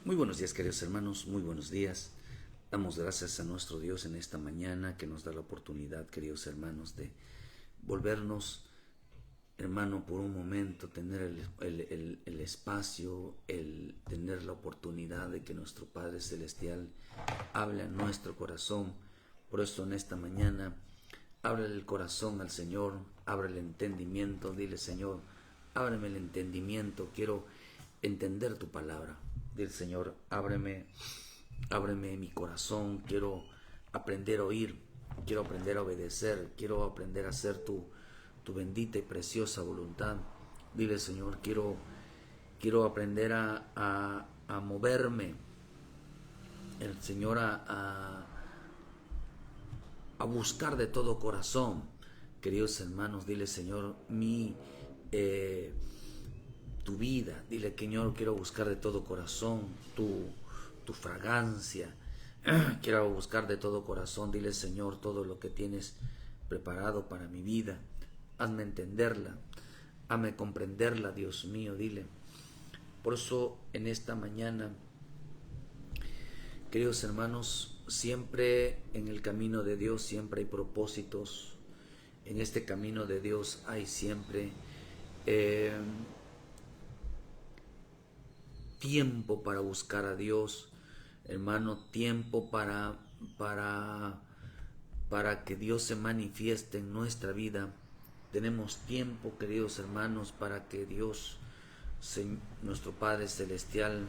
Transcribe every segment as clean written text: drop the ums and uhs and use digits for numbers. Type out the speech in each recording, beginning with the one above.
Muy buenos días, queridos hermanos, muy buenos días. Damos gracias a nuestro Dios en esta mañana que nos da la oportunidad, queridos hermanos, de volvernos, hermano, por un momento, tener el espacio, el tener la oportunidad de que nuestro Padre Celestial hable a nuestro corazón. Por eso en esta mañana, ábrele el corazón al Señor, abre el entendimiento, dile: Señor, ábreme el entendimiento, quiero entender tu palabra. Dile: Señor, ábreme mi corazón, quiero aprender a oír, quiero aprender a obedecer, quiero aprender a hacer tu bendita y preciosa voluntad. Dile: Señor, quiero aprender a moverme, el Señor, a buscar de todo corazón. Queridos hermanos, dile: Señor, tu vida. Dile: Señor, quiero buscar de todo corazón tu fragancia. Quiero buscar de todo corazón. Dile: Señor, todo lo que tienes preparado para mi vida, hazme entenderla, hazme comprenderla, Dios mío. Dile. Por eso en esta mañana, queridos hermanos, siempre en el camino de Dios siempre hay propósitos. En este camino de Dios hay siempre tiempo para buscar a Dios, hermano, tiempo para que Dios se manifieste en nuestra vida. Tenemos tiempo, queridos hermanos, para que Dios, nuestro Padre Celestial,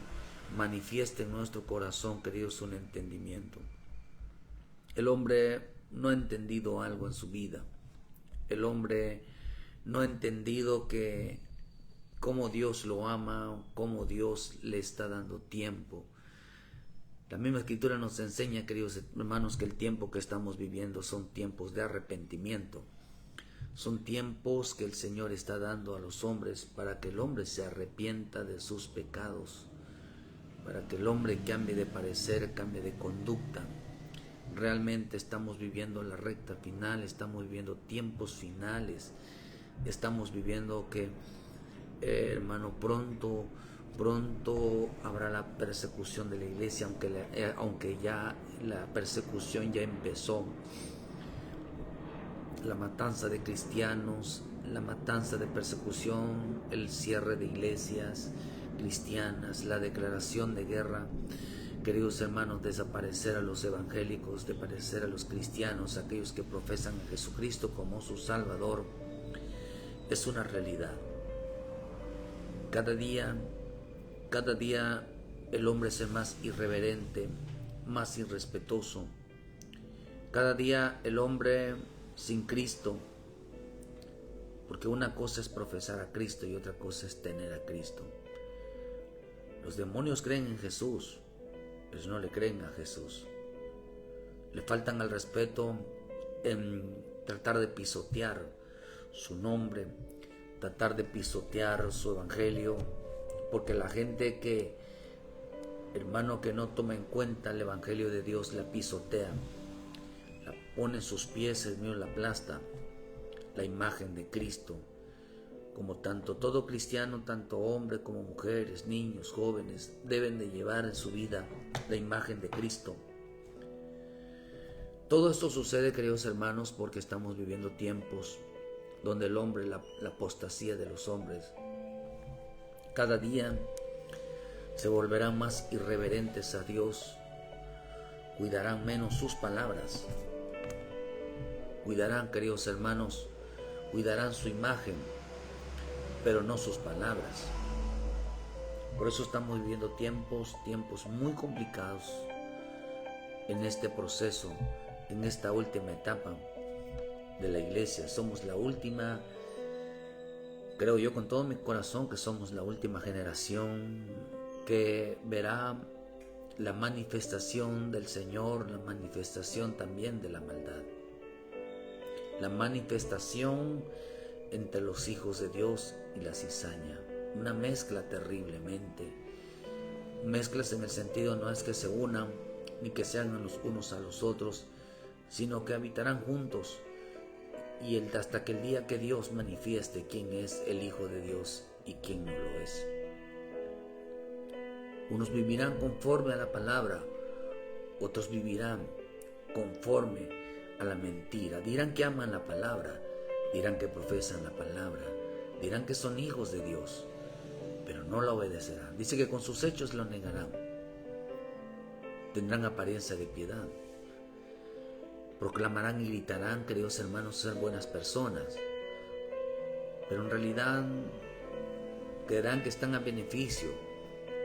manifieste en nuestro corazón, queridos, un entendimiento. El hombre no ha entendido algo en su vida. El hombre no ha entendido que cómo Dios lo ama, cómo Dios le está dando tiempo. La misma Escritura nos enseña, queridos hermanos, que el tiempo que estamos viviendo son tiempos de arrepentimiento. Son tiempos que el Señor está dando a los hombres para que el hombre se arrepienta de sus pecados, para que el hombre cambie de parecer, cambie de conducta. Realmente estamos viviendo la recta final, estamos viviendo tiempos finales, estamos viviendo que, hermano, pronto habrá la persecución de la iglesia, aunque ya la persecución ya empezó. La matanza de cristianos, la matanza de persecución, el cierre de iglesias cristianas, la declaración de guerra. Queridos hermanos, desaparecer a los evangélicos, desaparecer a los cristianos, aquellos que profesan a Jesucristo como su Salvador, es una realidad. Cada día el hombre es más irreverente, más irrespetuoso. Cada día el hombre sin Cristo, porque una cosa es profesar a Cristo y otra cosa es tener a Cristo. Los demonios creen en Jesús, pero no le creen a Jesús. Le faltan al respeto en tratar de pisotear su nombre, tratar de pisotear su evangelio, porque la gente que, hermano, que no toma en cuenta el evangelio de Dios, la pisotea, la pone en sus pies, el mío la aplasta. La imagen de Cristo, como tanto todo cristiano, tanto hombre como mujeres, niños, jóvenes, deben de llevar en su vida la imagen de Cristo. Todo esto sucede, queridos hermanos, porque estamos viviendo tiempos donde el hombre, la apostasía de los hombres, cada día se volverán más irreverentes a Dios, cuidarán menos sus palabras, cuidarán, queridos hermanos, cuidarán su imagen, pero no sus palabras. Por eso estamos viviendo tiempos muy complicados en este proceso, en esta última etapa de la iglesia. Somos la última, creo yo con todo mi corazón, que somos la última generación que verá la manifestación del Señor, la manifestación también de la maldad, la manifestación entre los hijos de Dios y la cizaña. Una mezcla terriblemente. Mezclas en el sentido no es que se unan ni que se hagan los unos a los otros, sino que habitarán juntos y hasta que el día que Dios manifieste quién es el Hijo de Dios y quién no lo es. Unos vivirán conforme a la palabra, otros vivirán conforme a la mentira. Dirán que aman la palabra, dirán que profesan la palabra, dirán que son hijos de Dios, pero no la obedecerán. Dice que con sus hechos lo negarán. Tendrán apariencia de piedad. Proclamarán y gritarán, queridos hermanos, ser buenas personas, pero en realidad creerán que están a beneficio.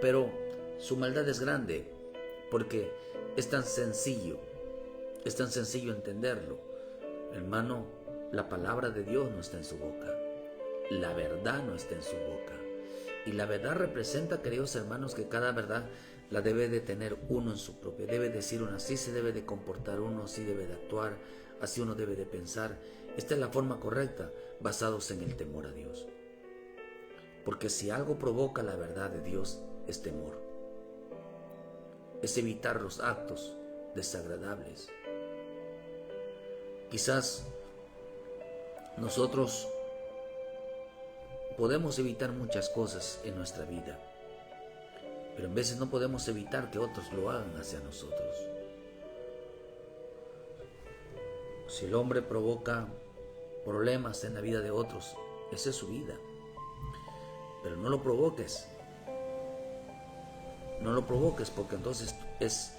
Pero su maldad es grande, porque es tan sencillo entenderlo. Hermano, la palabra de Dios no está en su boca, la verdad no está en su boca. Y la verdad representa, queridos hermanos, que cada verdad la debe de tener uno en su propia. Debe decir uno, así se debe de comportar uno, así debe de actuar, así uno debe de pensar. Esta es la forma correcta, basados en el temor a Dios. Porque si algo provoca la verdad de Dios, es temor. Es evitar los actos desagradables. Quizás nosotros podemos evitar muchas cosas en nuestra vida, pero en veces no podemos evitar que otros lo hagan hacia nosotros. Si el hombre provoca problemas en la vida de otros, esa es su vida. Pero no lo provoques. No lo provoques, porque entonces esa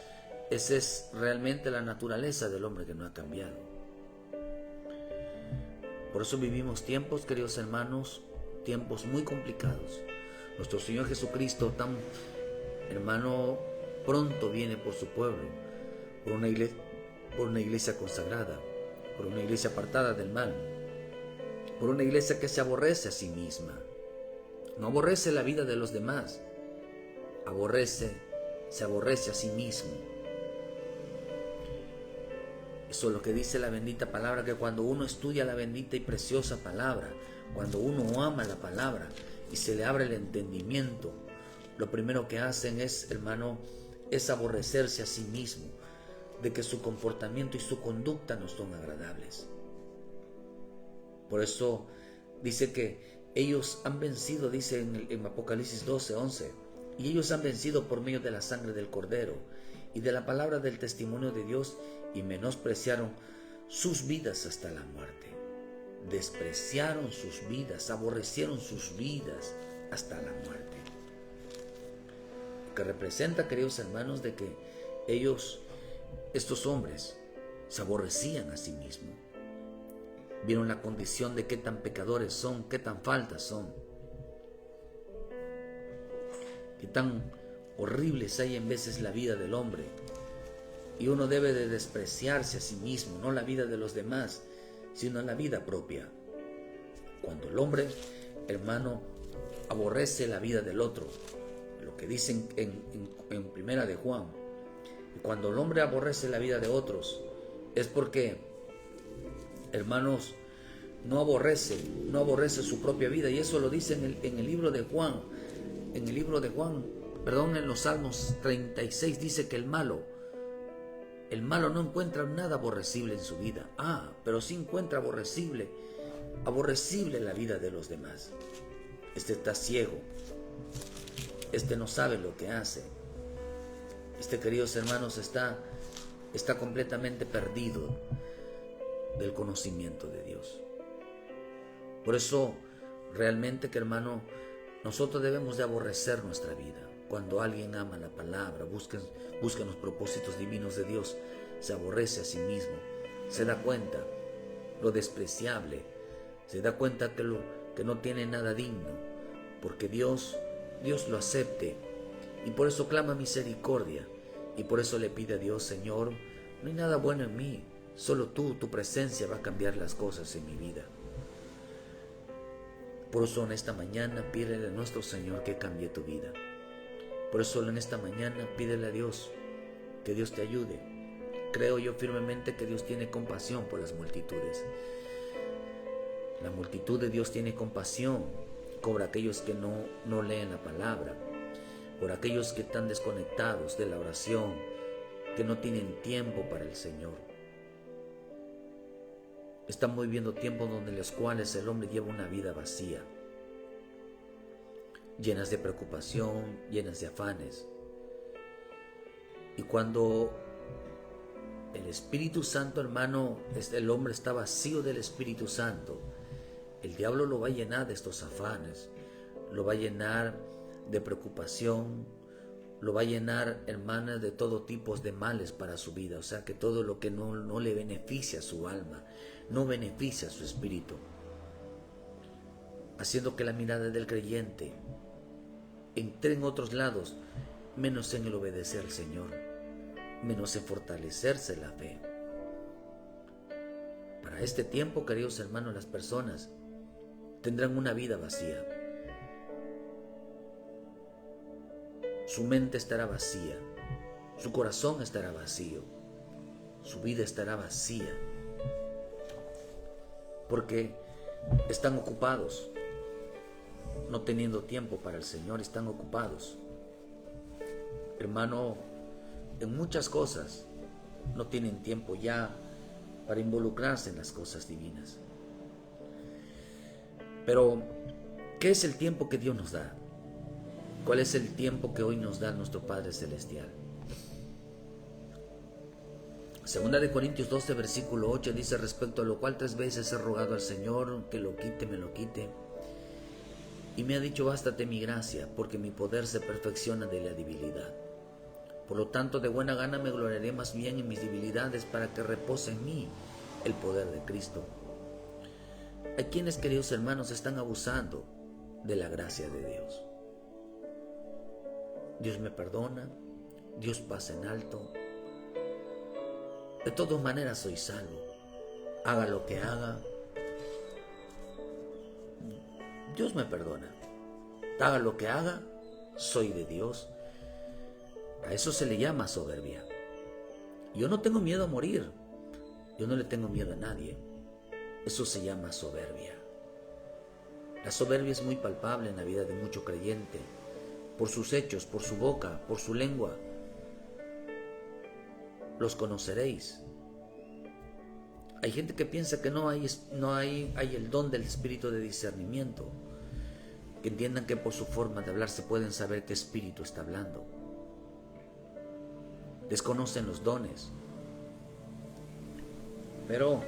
es realmente la naturaleza del hombre que no ha cambiado. Por eso vivimos tiempos, queridos hermanos, tiempos muy complicados. Nuestro Señor Jesucristo, hermano, pronto viene por su pueblo, por una iglesia consagrada, por una iglesia apartada del mal, por una iglesia que se aborrece a sí misma. No aborrece la vida de los demás, se aborrece a sí mismo. Eso es lo que dice la bendita palabra, que cuando uno estudia la bendita y preciosa palabra, cuando uno ama la palabra y se le abre el entendimiento, lo primero que hacen es, hermano, es aborrecerse a sí mismo, de que su comportamiento y su conducta no son agradables. Por eso dice que ellos han vencido, dice en Apocalipsis 12:11, y ellos han vencido por medio de la sangre del Cordero y de la palabra del testimonio de Dios, y menospreciaron sus vidas hasta la muerte. Despreciaron sus vidas, aborrecieron sus vidas hasta la muerte. Lo que representa, queridos hermanos, de que ellos, estos hombres, se aborrecían a sí mismos. Vieron la condición de qué tan pecadores son, qué tan faltas son, qué tan horribles hay en veces la vida del hombre. Y uno debe de despreciarse a sí mismo, no la vida de los demás, sino la vida propia. Cuando el hombre, hermano, aborrece la vida del otro, lo que dicen en Primera de Juan, cuando el hombre aborrece la vida de otros, es porque, hermanos, no aborrece su propia vida. Y eso lo dice en el libro de Juan, en los Salmos 36, dice que el malo no encuentra nada aborrecible en su vida. Pero sí encuentra aborrecible la vida de los demás. Este está ciego. Este no sabe lo que hace. Este, queridos hermanos, está completamente perdido del conocimiento de Dios. Por eso, realmente, que hermano, nosotros debemos de aborrecer nuestra vida. Cuando alguien ama la palabra, busca los propósitos divinos de Dios, se aborrece a sí mismo, se da cuenta lo despreciable, se da cuenta que no tiene nada digno, porque Dios lo acepte, y por eso clama misericordia, y por eso le pide a Dios: Señor, no hay nada bueno en mí, solo tu presencia va a cambiar las cosas en mi vida. Por eso en esta mañana pídele a nuestro Señor que cambie tu vida. Por eso en esta mañana pídele a Dios que Dios te ayude. Creo yo firmemente que Dios tiene compasión por las multitudes. La multitud de Dios tiene compasión por aquellos que no leen la palabra, por aquellos que están desconectados de la oración, que no tienen tiempo para el Señor. Estamos viviendo tiempos donde los cuales el hombre lleva una vida vacía. llenas de preocupación, llenas de afanes. Y cuando el Espíritu Santo, hermano, el hombre está vacío del Espíritu Santo, el diablo lo va a llenar de estos afanes, lo va a llenar de preocupación, lo va a llenar, hermanas, de todo tipo de males para su vida. O sea, que todo lo que no le beneficia a su alma, no beneficia a su espíritu, haciendo que la mirada del creyente entre en otros lados, menos en el obedecer al Señor, menos en fortalecerse la fe. Para este tiempo, queridos hermanos, las personas tendrán una vida vacía. Su mente estará vacía, su corazón estará vacío, su vida estará vacía, porque están ocupados, no teniendo tiempo para el Señor, están ocupados, hermano, en muchas cosas. No tienen tiempo ya para involucrarse en las cosas divinas. Pero, ¿qué es el tiempo que Dios nos da? ¿Cuál es el tiempo que hoy nos da nuestro Padre Celestial? Segunda de Corintios 12, versículo 8 dice: respecto a lo cual 3 veces he rogado al Señor que lo quite, me lo quite. Y me ha dicho: bástate mi gracia, porque mi poder se perfecciona de la debilidad. Por lo tanto, de buena gana me gloriaré más bien en mis debilidades, para que repose en mí el poder de Cristo. Hay quienes, queridos hermanos, están abusando de la gracia de Dios. Dios me perdona, Dios pasa en alto. De todas maneras soy salvo. Haga lo que haga, Dios me perdona. Haga lo que haga, soy de Dios. A eso se le llama soberbia. Yo no tengo miedo a morir. Yo no le tengo miedo a nadie. Eso se llama soberbia. La soberbia es muy palpable en la vida de mucho creyente, por sus hechos, por su boca, por su lengua. Los conoceréis. Hay gente que piensa que no hay el don del espíritu de discernimiento, que entiendan que por su forma de hablar se pueden saber qué espíritu está hablando. Desconocen los dones. Pero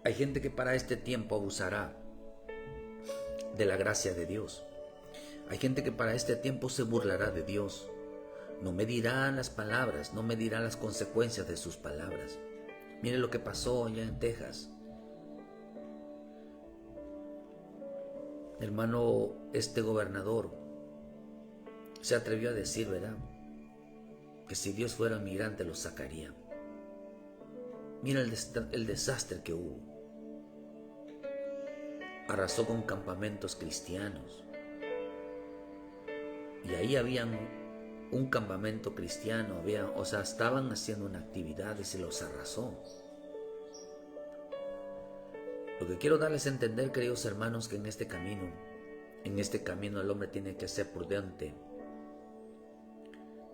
hay gente que para este tiempo abusará de la gracia de Dios. Hay gente que para este tiempo se burlará de Dios. No medirá las palabras, no medirá las consecuencias de sus palabras. Mire lo que pasó allá en Texas. Hermano, este gobernador se atrevió a decir, ¿verdad?, que si Dios fuera un migrante lo sacaría. Mira el desastre que hubo. Arrasó con campamentos cristianos. Y ahí habían un campamento cristiano, estaban haciendo una actividad y se los arrasó. Lo que quiero darles a entender, queridos hermanos, que en este camino el hombre tiene que ser prudente.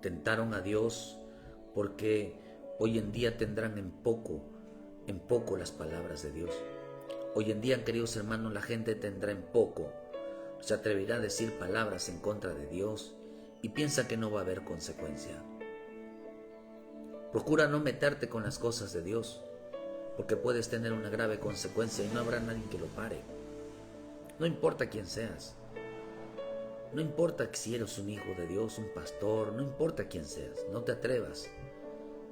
Tentaron a Dios porque hoy en día tendrán en poco las palabras de Dios. Hoy en día, queridos hermanos, la gente tendrá en poco. Se atreverá a decir palabras en contra de Dios y piensa que no va a haber consecuencia. Procura no meterte con las cosas de Dios, porque puedes tener una grave consecuencia y no habrá nadie que lo pare. No importa quién seas. No importa si eres un hijo de Dios, un pastor, no importa quién seas. No te atrevas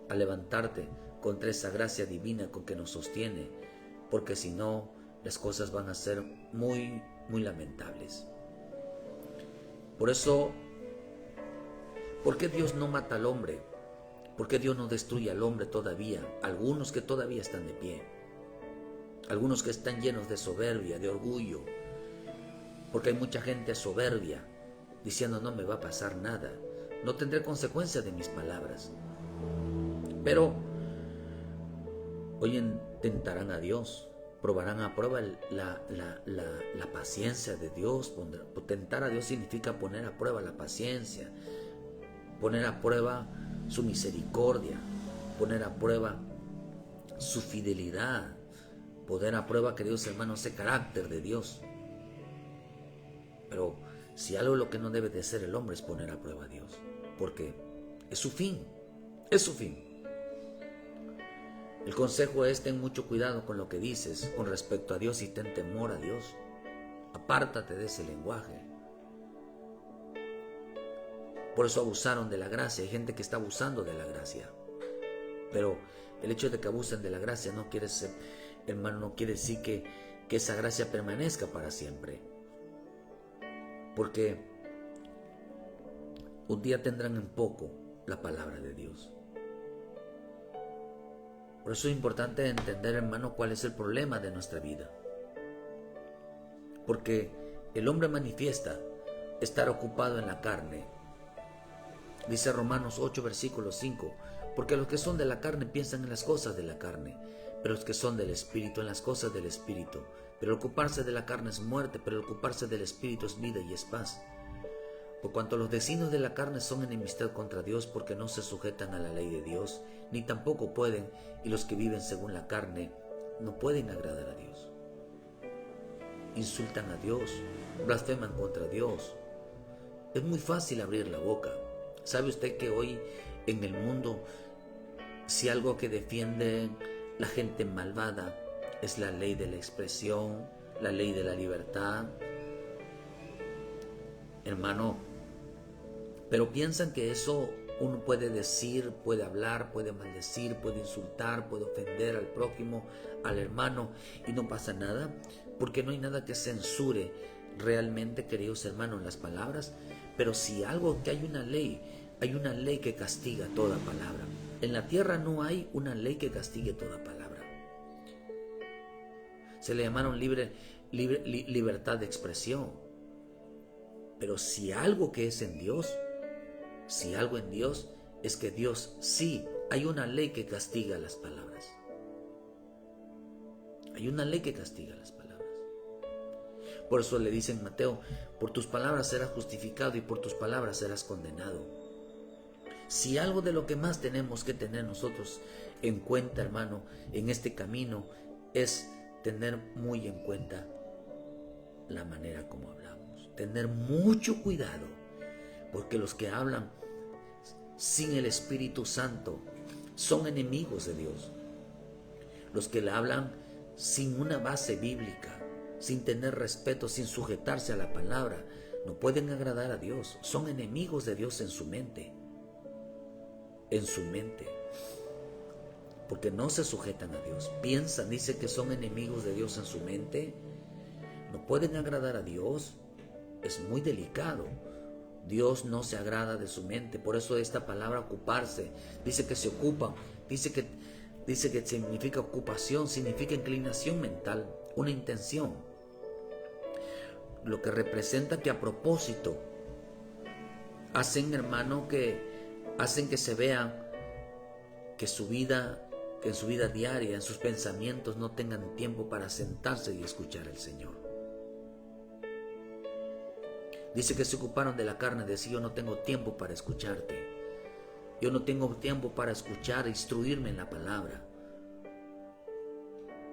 a levantarte contra esa gracia divina con que nos sostiene, porque si no, las cosas van a ser muy, muy lamentables. Por eso, ¿por qué Dios no mata al hombre? ¿Por qué Dios no destruye al hombre todavía? Algunos que todavía están de pie, algunos que están llenos de soberbia, de orgullo, porque hay mucha gente soberbia, diciendo no me va a pasar nada, no tendré consecuencia de mis palabras. Pero hoy tentarán a Dios, probarán a prueba la paciencia de Dios. Tentar a Dios significa poner a prueba la paciencia, poner a prueba su misericordia, poner a prueba su fidelidad, Poner a prueba, queridos hermanos, ese carácter de Dios. Pero si algo lo que no debe de ser el hombre es poner a prueba a Dios, porque es su fin, es su fin. El consejo es: ten mucho cuidado con lo que dices con respecto a Dios y ten temor a Dios. Apártate de ese lenguaje. Por eso abusaron de la gracia. Hay gente que está abusando de la gracia. Pero el hecho de que abusen de la gracia no quiere ser, hermano, no quiere decir que esa gracia permanezca para siempre. Porque un día tendrán en poco la palabra de Dios. Por eso es importante entender, hermano, cuál es el problema de nuestra vida. Porque el hombre manifiesta estar ocupado en la carne. Dice Romanos 8, versículo 5. Porque los que son de la carne piensan en las cosas de la carne, pero los que son del Espíritu en las cosas del Espíritu. Pero el ocuparse de la carne es muerte, pero el ocuparse del Espíritu es vida y es paz. Por cuanto los designios de la carne son enemistad contra Dios, porque no se sujetan a la ley de Dios, ni tampoco pueden, y los que viven según la carne no pueden agradar a Dios. Insultan a Dios, blasfeman contra Dios. Es muy fácil abrir la boca. ¿Sabe usted que hoy en el mundo, si algo que defiende la gente malvada es la ley de la expresión, la ley de la libertad? Hermano, pero piensan que eso uno puede decir, puede hablar, puede maldecir, puede insultar, puede ofender al prójimo, al hermano, y no pasa nada, porque no hay nada que censure realmente, queridos hermanos, las palabras. Pero si algo, que hay una ley que castiga toda palabra. En la tierra no hay una ley que castigue toda palabra. Se le llamaron libertad de expresión. Pero si algo que es en Dios, si algo en Dios, es que Dios sí, hay una ley que castiga las palabras. Hay una ley que castiga las palabras. Por eso le dice en Mateo: por tus palabras serás justificado y por tus palabras serás condenado. Si algo de lo que más tenemos que tener nosotros en cuenta, hermano, en este camino, es tener muy en cuenta la manera como hablamos. Tener mucho cuidado, porque los que hablan sin el Espíritu Santo son enemigos de Dios. Los que le hablan sin una base bíblica, sin tener respeto, sin sujetarse a la palabra, no pueden agradar a Dios. Son enemigos de Dios en su mente. En su mente. Porque no se sujetan a Dios. Piensan, dice que son enemigos de Dios en su mente. No pueden agradar a Dios. Es muy delicado. Dios no se agrada de su mente. Por eso esta palabra ocuparse, dice que se ocupa, dice que significa ocupación, significa inclinación mental, una intención. Lo que representa que a propósito hacen, hermano, hacen que se vea que en su vida diaria, en sus pensamientos, no tengan tiempo para sentarse y escuchar al Señor. Dice que se ocuparon de la carne, decía: yo no tengo tiempo para escucharte. Yo no tengo tiempo para escuchar, instruirme en la palabra.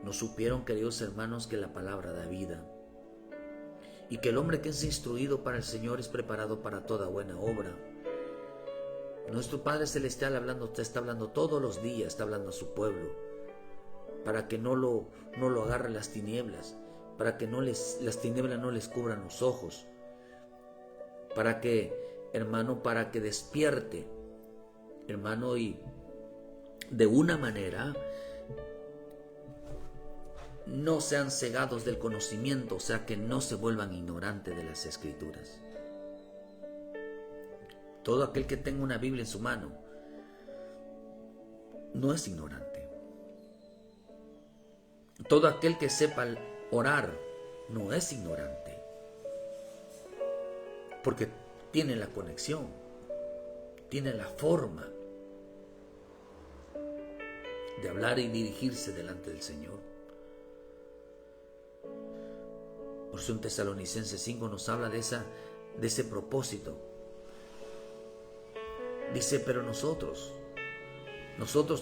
No supieron, queridos hermanos, que la palabra da vida. Y que el hombre que es instruido para el Señor es preparado para toda buena obra. Nuestro Padre Celestial está hablando todos los días, está hablando a su pueblo, para que no lo agarren las tinieblas, para que las tinieblas no les cubran los ojos, para que, hermano, para que despierte, hermano, y de una manera no sean cegados del conocimiento, o sea, que no se vuelvan ignorantes de las Escrituras. Todo aquel que tenga una Biblia en su mano no es ignorante. Todo aquel que sepa orar no es ignorante, porque tiene la conexión, tiene la forma de hablar y dirigirse delante del Señor. Por eso en Tesalonicenses 5 nos habla de ese propósito. Dice: pero nosotros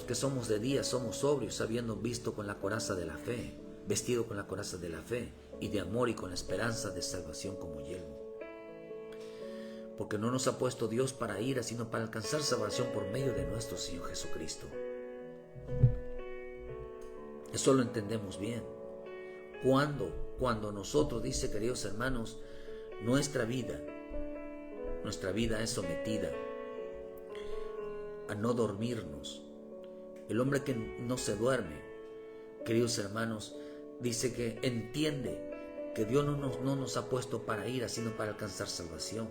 que somos de día, somos sobrios, habiendo visto con la coraza de la fe. vestido con la coraza de la fe y de amor y con la esperanza de salvación como yelmo. Porque no nos ha puesto Dios para ira, sino para alcanzar salvación por medio de nuestro Señor Jesucristo. Eso lo entendemos bien. Cuando nosotros, dice, queridos hermanos, nuestra vida es sometida a no dormirnos. El hombre que no se duerme, queridos hermanos, dice que entiende que Dios no nos ha puesto para ira, sino para alcanzar salvación.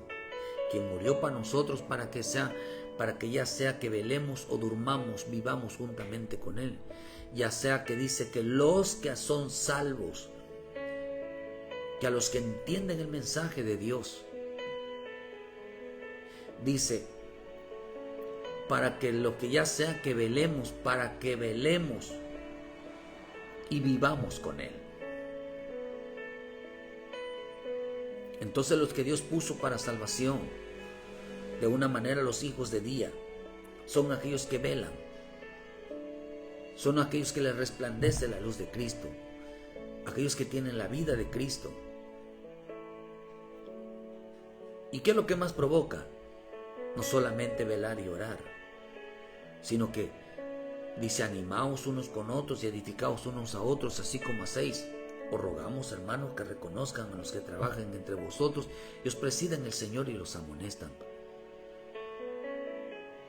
Quien murió para nosotros para que ya sea que velemos o durmamos, vivamos juntamente con Él. Ya sea que dice que los que son salvos, que a los que entienden el mensaje de Dios, dice, para que lo que ya sea que velemos, para que velemos y vivamos con Él. Entonces los que Dios puso para salvación, de una manera los hijos de día, son aquellos que velan, son aquellos que les resplandece la luz de Cristo, aquellos que tienen la vida de Cristo. ¿Y qué es lo que más provoca? No solamente velar y orar, sino que dice, animaos unos con otros y edificaos unos a otros, así como hacéis. Os rogamos, hermanos, que reconozcan a los que trabajan entre vosotros y os presiden el Señor y los amonestan.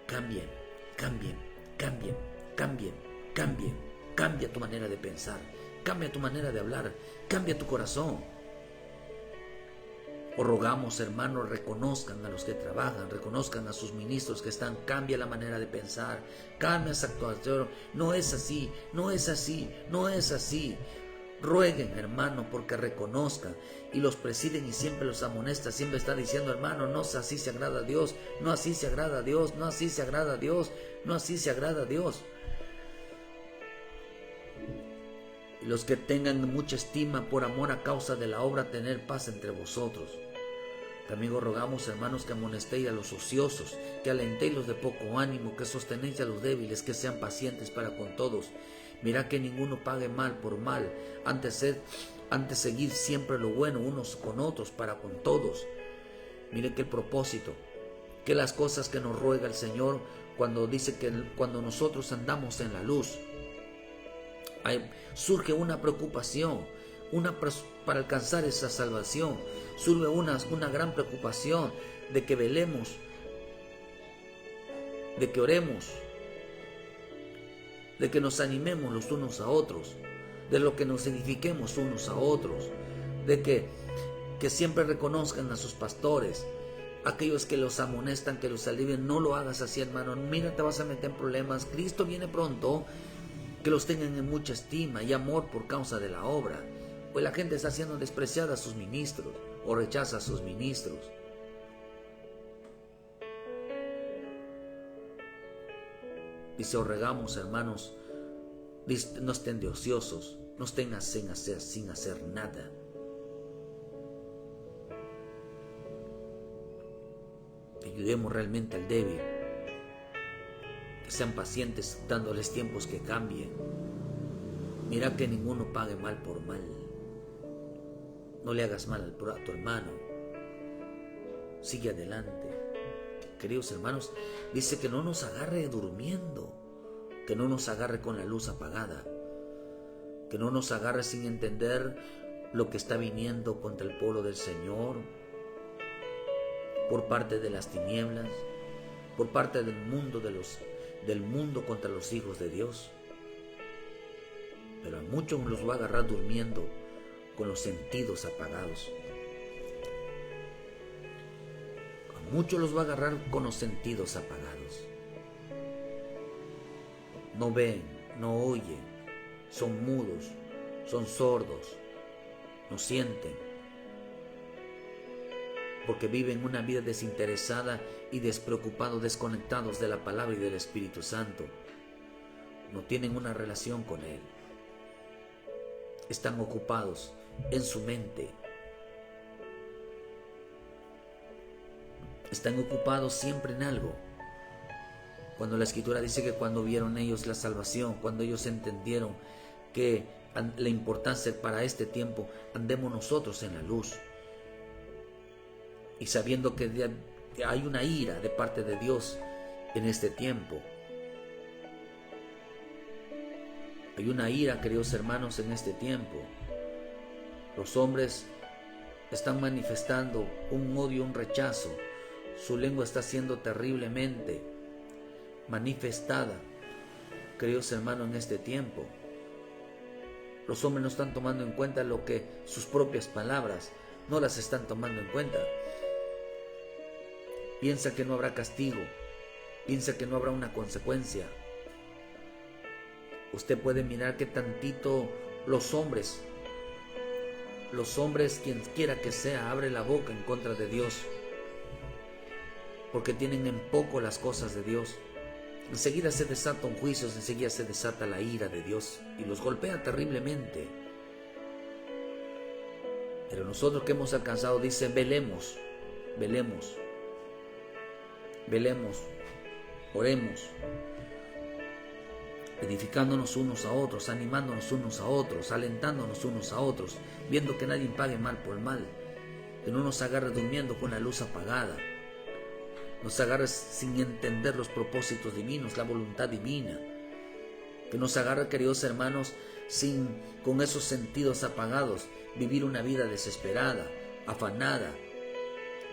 Cambien, cambien, cambien, cambien, cambien. Cambia tu manera de pensar, cambia tu manera de hablar, cambia tu corazón. Os rogamos, hermanos, reconozcan a los que trabajan, reconozcan a sus ministros que están, cambia la manera de pensar, cambia esa actuación. No es así, no es así, no es así. Rueguen, hermano, porque reconozcan, y los presiden y siempre los amonesta, siempre está diciendo, hermano, no así se agrada a Dios, no así se agrada a Dios, no así se agrada a Dios, no así se agrada a Dios. Y los que tengan mucha estima por amor a causa de la obra, tener paz entre vosotros. También os rogamos, hermanos, que amonestéis a los ociosos, que alentéis los de poco ánimo, que sostenéis a los débiles, que sean pacientes para con todos. Mirad que ninguno pague mal por mal, antes seguir siempre lo bueno unos con otros para con todos. Mire que el propósito, que las cosas que nos ruega el Señor cuando dice que cuando nosotros andamos en la luz, surge una preocupación, para alcanzar esa salvación, surge una gran preocupación de que velemos, de que oremos, de que nos animemos los unos a otros, de lo que nos edifiquemos unos a otros, de que siempre reconozcan a sus pastores, aquellos que los amonestan, que los alivien. No lo hagas así, hermano, mira, te vas a meter en problemas, Cristo viene pronto. Que los tengan en mucha estima y amor por causa de la obra, pues la gente está siendo despreciada a sus ministros o rechaza a sus ministros. Dice, os rogamos, hermanos, no estén de ociosos, no estén sin hacer nada. Ayudemos realmente al débil, que sean pacientes, dándoles tiempos que cambien. Mira que ninguno pague mal por mal. No le hagas mal a tu hermano. Sigue adelante. Queridos hermanos, dice que no nos agarre durmiendo, que no nos agarre con la luz apagada, que no nos agarre sin entender lo que está viniendo contra el pueblo del Señor, por parte de las tinieblas, por parte del mundo contra los hijos de Dios. Pero a muchos los va a agarrar durmiendo con los sentidos apagados. A muchos los va a agarrar con los sentidos apagados. No ven, no oyen, son mudos, son sordos, no sienten, porque viven una vida desinteresada y despreocupados, desconectados de la palabra y del Espíritu Santo. No tienen una relación con Él. Están ocupados en su mente. Están ocupados siempre en algo. Cuando la Escritura dice que cuando vieron ellos la salvación, cuando ellos entendieron que la importancia para este tiempo, andemos nosotros en la luz. Y sabiendo que hay una ira de parte de Dios en este tiempo. Hay una ira, queridos hermanos, en este tiempo. Los hombres están manifestando un odio, un rechazo. Su lengua está siendo terriblemente manifestada, queridos hermanos, en este tiempo. Los hombres no están tomando en cuenta lo que sus propias palabras no las están tomando en cuenta. Piensa que no habrá castigo, piensa que no habrá una consecuencia. Usted puede mirar que tantito los hombres, quien quiera que sea, abre la boca en contra de Dios, porque tienen en poco las cosas de Dios. Enseguida se desatan juicios, enseguida se desata la ira de Dios y los golpea terriblemente. Pero nosotros que hemos alcanzado, dice, velemos, oremos, edificándonos unos a otros, animándonos unos a otros, alentándonos unos a otros, viendo que nadie pague mal por mal, que no nos agarre durmiendo con la luz apagada, nos agarre sin entender los propósitos divinos, la voluntad divina, que nos agarre, queridos hermanos, con esos sentidos apagados, vivir una vida desesperada, afanada,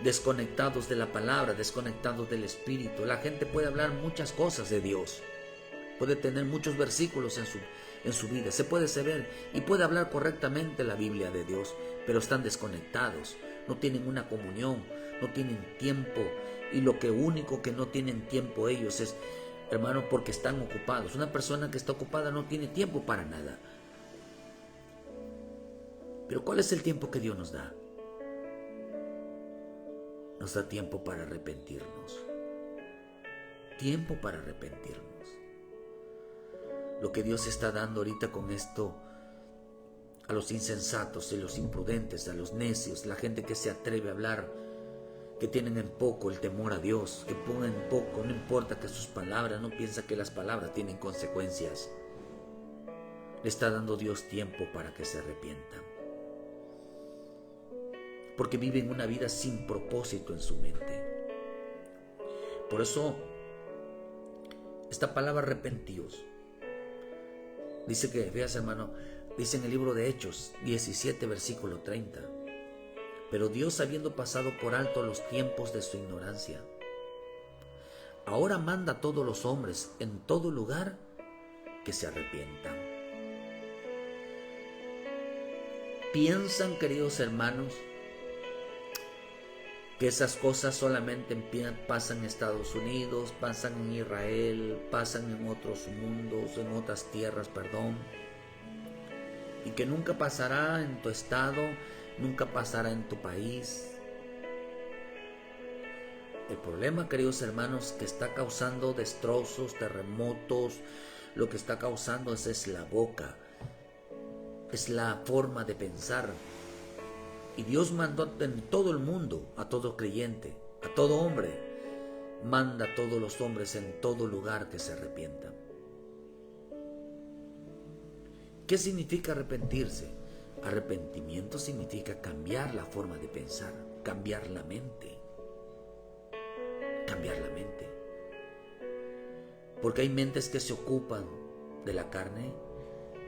desconectados de la palabra, desconectados del Espíritu. La gente puede hablar muchas cosas de Dios, puede tener muchos versículos en su vida, se puede saber y puede hablar correctamente la Biblia de Dios, pero están desconectados, no tienen una comunión, no tienen tiempo, y lo único que no tienen tiempo ellos es, hermano, porque están ocupados. Una persona que está ocupada no tiene tiempo para nada. Pero ¿cuál es el tiempo que Dios nos da? Nos da tiempo para arrepentirnos. Tiempo para arrepentirnos. Lo que Dios está dando ahorita con esto a los insensatos, a los imprudentes, a los necios, la gente que se atreve a hablar, que tienen en poco el temor a Dios, que pongan en poco, no importa que sus palabras, no piensa que las palabras tienen consecuencias. Le está dando Dios tiempo para que se arrepientan. Porque viven una vida sin propósito en su mente. Por eso, esta palabra arrepentíos, dice que, veas hermano, dice en el libro de Hechos 17, versículo 30. Pero Dios, habiendo pasado por alto los tiempos de su ignorancia, ahora manda a todos los hombres en todo lugar que se arrepientan. ¿Piensan, queridos hermanos, que esas cosas solamente pasan en Estados Unidos, pasan en Israel, pasan en otros mundos, en otras tierras, y que nunca pasará en tu estado, nunca pasará en tu país? El problema, queridos hermanos, que está causando destrozos, terremotos, lo que está causando es la boca, es la forma de pensar. Y Dios mandó en todo el mundo, a todo creyente, a todo hombre, manda a todos los hombres en todo lugar que se arrepientan. ¿Qué significa arrepentirse? Arrepentimiento significa cambiar la forma de pensar, cambiar la mente. Cambiar la mente. Porque hay mentes que se ocupan de la carne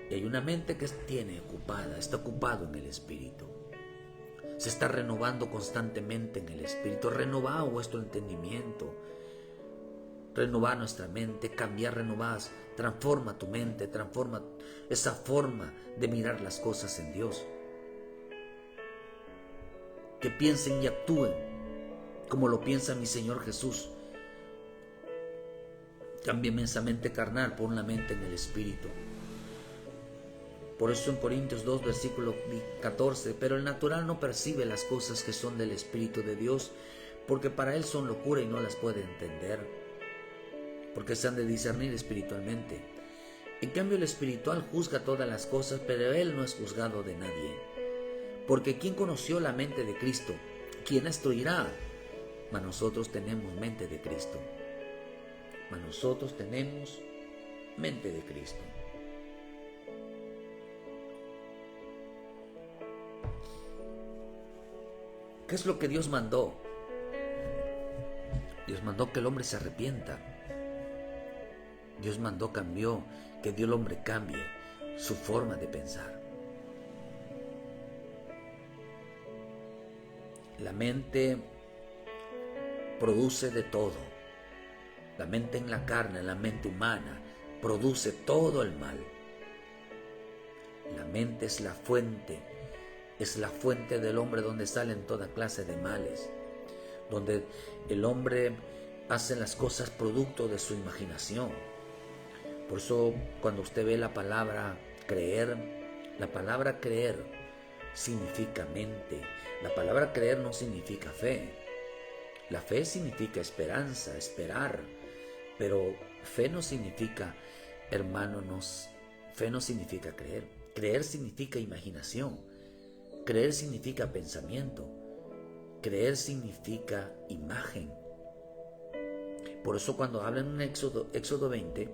y hay una mente que está ocupado en el Espíritu. Se está renovando constantemente en el Espíritu. Renovado vuestro entendimiento. Renovar nuestra mente, cambiar, renovar, transforma tu mente, transforma esa forma de mirar las cosas en Dios. Que piensen y actúen como lo piensa mi Señor Jesús. Cámbiame esa mente carnal por una mente en el Espíritu. Por eso en Corintios 2, versículo 14, pero el natural no percibe las cosas que son del Espíritu de Dios, porque para él son locura y no las puede entender, porque se han de discernir espiritualmente. En cambio el espiritual juzga todas las cosas, pero él no es juzgado de nadie. Porque ¿quién conoció la mente de Cristo? ¿Quién la instruirá? Mas nosotros tenemos mente de Cristo. Mas nosotros tenemos mente de Cristo. ¿Qué es lo que Dios mandó? Dios mandó que el hombre se arrepienta. Dios mandó, cambió, que Dios el hombre cambie su forma de pensar. La mente produce de todo. La mente en la carne, la mente humana, produce todo el mal. La mente es la fuente del hombre donde salen toda clase de males, donde el hombre hace las cosas producto de su imaginación. Por eso cuando usted ve la palabra creer significa mente. La palabra creer no significa fe. La fe significa esperanza, esperar. Pero fe no significa, hermanos, fe no significa creer. Creer significa imaginación. Creer significa pensamiento. Creer significa imagen. Por eso cuando hablan en Éxodo 20,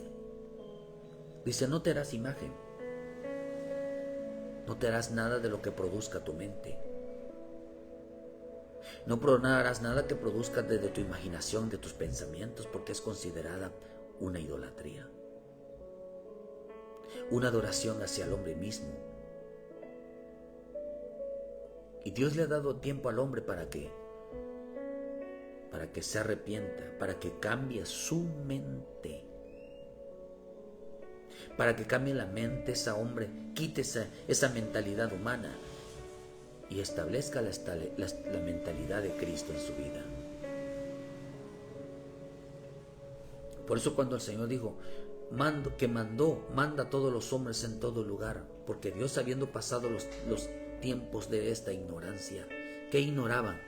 dice, no te harás imagen. No te harás nada de lo que produzca tu mente. No harás nada que produzca desde tu imaginación, de tus pensamientos, porque es considerada una idolatría. Una adoración hacia el hombre mismo. Y Dios le ha dado tiempo al hombre ¿para qué? Para que se arrepienta, para que cambie su mente. Para que cambie la mente ese hombre, quite esa mentalidad humana y establezca la mentalidad de Cristo en su vida. Por eso cuando el Señor dijo, manda a todos los hombres en todo lugar, porque Dios, habiendo pasado los tiempos de esta ignorancia, ¿qué ignoraban?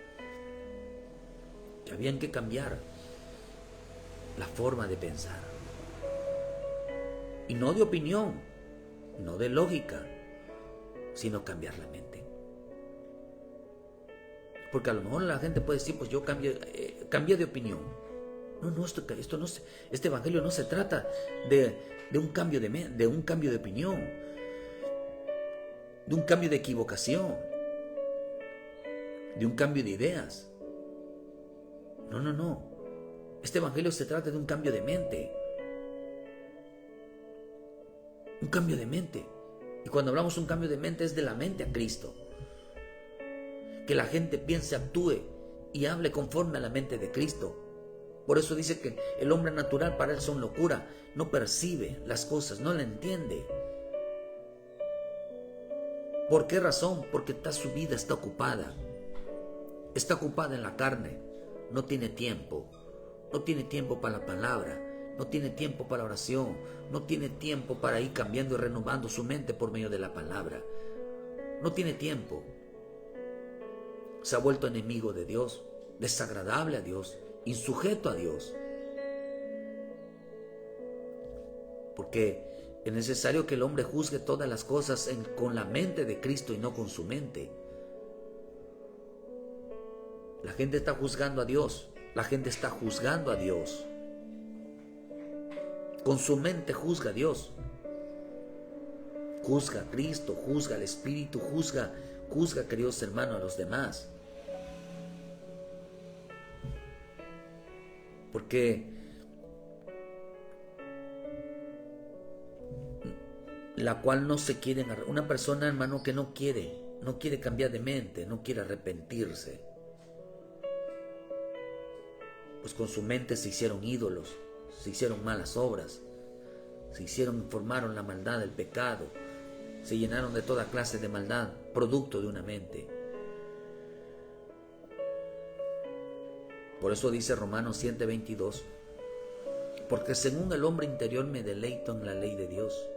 Que habían que cambiar la forma de pensar. Y no de opinión, no de lógica, sino cambiar la mente. Porque a lo mejor la gente puede decir, pues yo cambié de opinión. No, este evangelio no se trata de un cambio de un cambio de opinión, de un cambio de equivocación, de un cambio de ideas. No. Este evangelio se trata de un cambio de mente. Un cambio de mente. Y cuando hablamos de un cambio de mente, es de la mente a Cristo. Que la gente piense, actúe y hable conforme a la mente de Cristo. Por eso dice que el hombre natural para él son locura. No percibe las cosas, no la entiende. ¿Por qué razón? Porque su vida está ocupada. Está ocupada en la carne. No tiene tiempo. No tiene tiempo para la palabra. No tiene tiempo para la oración. No tiene tiempo para ir cambiando y renovando su mente por medio de la palabra. No tiene tiempo. Se ha vuelto enemigo de Dios, desagradable a Dios, insujeto a Dios. Porque es necesario que el hombre juzgue todas las cosas con la mente de Cristo y no con su mente. La gente está juzgando a Dios. La gente está juzgando a Dios. Con su mente juzga a Dios. Juzga a Cristo, juzga al Espíritu, juzga, queridos hermanos, a los demás. Porque la cual no se quiere, una persona, hermano, que no quiere cambiar de mente, no quiere arrepentirse, pues con su mente se hicieron ídolos, se hicieron malas obras, formaron la maldad, el pecado, se llenaron de toda clase de maldad, producto de una mente. Por eso dice Romanos 7:22, porque según el hombre interior me deleito en la ley de Dios,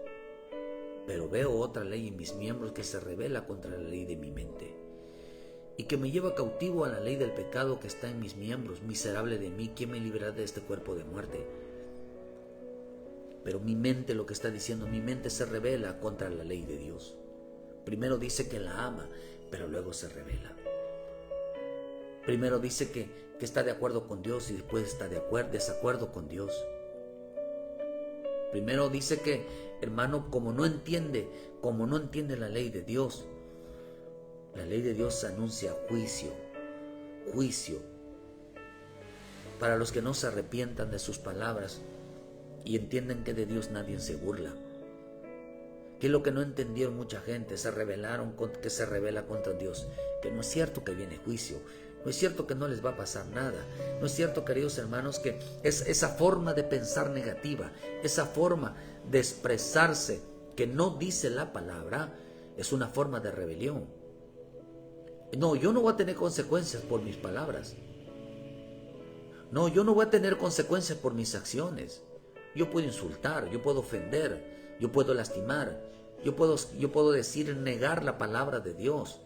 pero veo otra ley en mis miembros que se rebela contra la ley de mi mente, y que me lleva cautivo a la ley del pecado que está en mis miembros. Miserable de mí, ¿quién me librará de este cuerpo de muerte? Pero mi mente, lo que está diciendo, mi mente se rebela contra la ley de Dios. Primero dice que la ama, pero luego se rebela. Primero dice que está de acuerdo con Dios y después está desacuerdo con Dios. Primero dice que, hermano, como no entiende la ley de Dios, la ley de Dios anuncia juicio. juicio para los que no se arrepientan de sus palabras y entienden que de Dios nadie se burla. Que es lo que no entendieron mucha gente, se rebelaron, que se rebela contra Dios, que no es cierto que viene juicio, no es cierto que no les va a pasar nada, no es cierto, queridos hermanos, que esa forma de pensar negativa, esa forma de expresarse que no dice la palabra, es una forma de rebelión. No, yo no voy a tener consecuencias por mis palabras. No, yo no voy a tener consecuencias por mis acciones. Yo puedo insultar, yo puedo ofender, yo puedo lastimar, yo puedo decir, negar la palabra de Dios.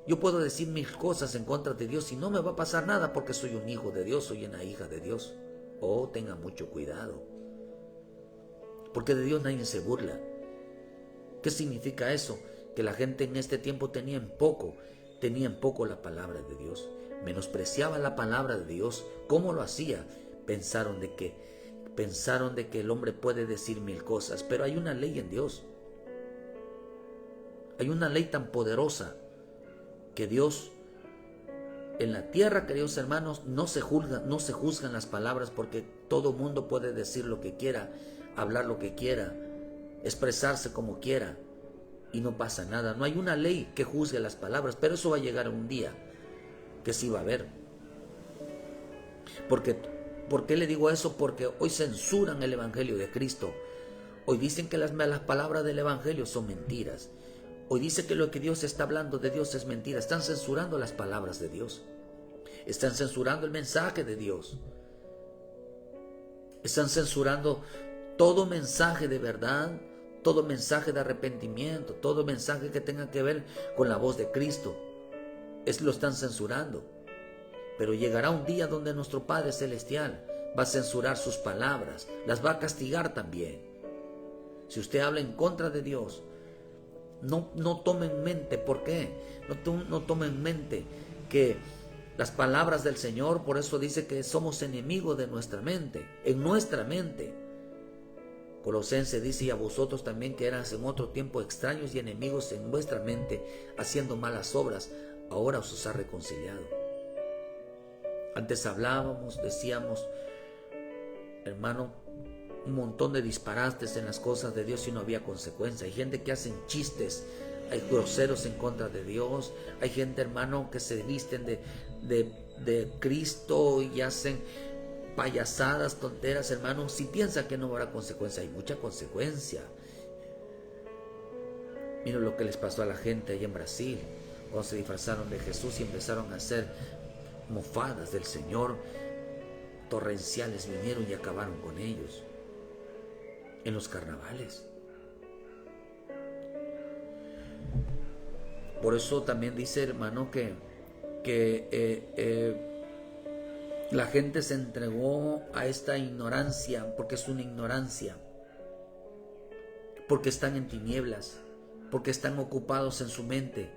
Yo puedo decir mil cosas en contra de Dios y no me va a pasar nada porque soy un hijo de Dios, soy una hija de Dios. Oh, tenga mucho cuidado. Porque de Dios nadie se burla. ¿Qué significa eso? Que la gente en este tiempo tenía en poco la palabra de Dios. Menospreciaba la palabra de Dios. ¿Cómo lo hacía? Pensaron de que el hombre puede decir mil cosas, pero hay una ley en Dios. Hay una ley tan poderosa que Dios en la tierra, queridos hermanos, no se juzgan las palabras, porque todo mundo puede decir lo que quiera, hablar lo que quiera, expresarse como quiera y no pasa nada. No hay una ley que juzgue las palabras, pero eso va a llegar un día que sí va a haber. ¿Por qué le digo eso? Porque hoy censuran el Evangelio de Cristo. Hoy dicen que las palabras del Evangelio son mentiras. Hoy dice que lo que Dios está hablando de Dios es mentira. Están censurando las palabras de Dios. Están censurando el mensaje de Dios. Están censurando todo mensaje de verdad, todo mensaje de arrepentimiento, todo mensaje que tenga que ver con la voz de Cristo. Lo están censurando. Pero llegará un día donde nuestro Padre Celestial va a censurar sus palabras, las va a castigar también. Si usted habla en contra de Dios, no tome en mente, ¿por qué? No tome en mente que las palabras del Señor, por eso dice que somos enemigos de nuestra mente, en nuestra mente. Colosenses dice, y a vosotros también que eras en otro tiempo extraños y enemigos en vuestra mente, haciendo malas obras, ahora os ha reconciliado. Antes hablábamos, decíamos, hermano, un montón de disparates en las cosas de Dios y no había consecuencia. Hay gente que hacen chistes, hay groseros en contra de Dios. Hay gente, hermano, que se visten de Cristo y hacen payasadas, tonteras, hermano. Si piensa que no habrá consecuencia, hay mucha consecuencia. Miren lo que les pasó a la gente ahí en Brasil, cuando se disfrazaron de Jesús y empezaron a hacer mofadas del Señor. Torrenciales vinieron y acabaron con ellos en los carnavales. Por eso también dice, hermano, que la gente se entregó a esta ignorancia, porque es una ignorancia, porque están en tinieblas, porque están ocupados en su mente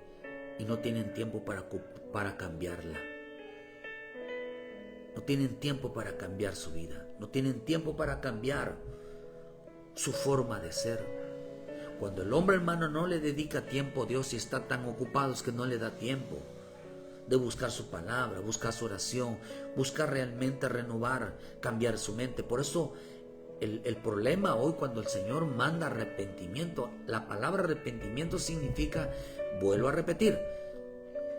y no tienen tiempo para cambiarla. No tienen tiempo para cambiar su vida, no tienen tiempo para cambiar su forma de ser. Cuando el hombre, hermano, no le dedica tiempo a Dios y está tan ocupado que no le da tiempo de buscar su palabra, buscar su oración, buscar realmente renovar, cambiar su mente. Por eso el problema hoy, cuando el Señor manda arrepentimiento, la palabra arrepentimiento significa, vuelvo a repetir,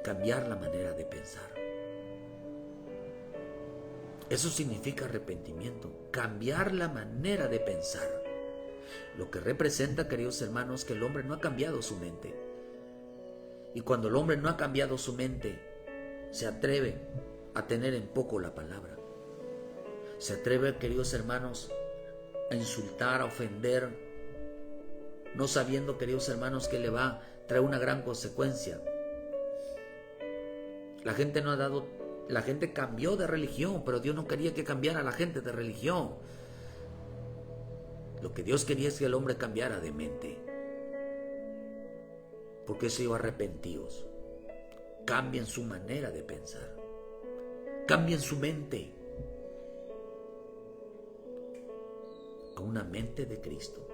cambiar la manera de pensar. Eso significa arrepentimiento, cambiar la manera de pensar. Lo que representa, queridos hermanos, que el hombre no ha cambiado su mente. Y cuando el hombre no ha cambiado su mente, se atreve a tener en poco la palabra. Se atreve, queridos hermanos, a insultar, a ofender, no sabiendo, queridos hermanos, que le va a traer una gran consecuencia. La gente cambió de religión, pero Dios no quería que cambiara a la gente de religión. Lo que Dios quería es que el hombre cambiara de mente. Porque eso iba arrepentidos. Cambien su manera de pensar. Cambien su mente a una mente de Cristo.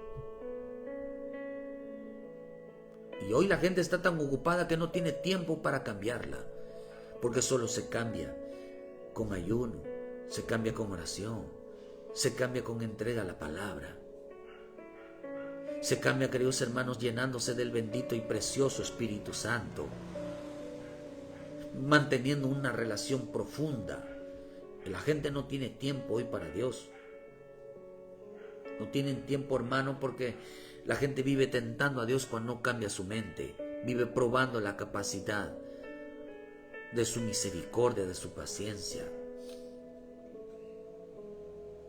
Y hoy la gente está tan ocupada que no tiene tiempo para cambiarla. Porque solo se cambia con ayuno, se cambia con oración, se cambia con entrega a la palabra. Se cambia, queridos hermanos, llenándose del bendito y precioso Espíritu Santo, manteniendo una relación profunda. La gente no tiene tiempo hoy para Dios. No tienen tiempo, hermano, porque la gente vive tentando a Dios cuando no cambia su mente. Vive probando la capacidad de su misericordia, de su paciencia.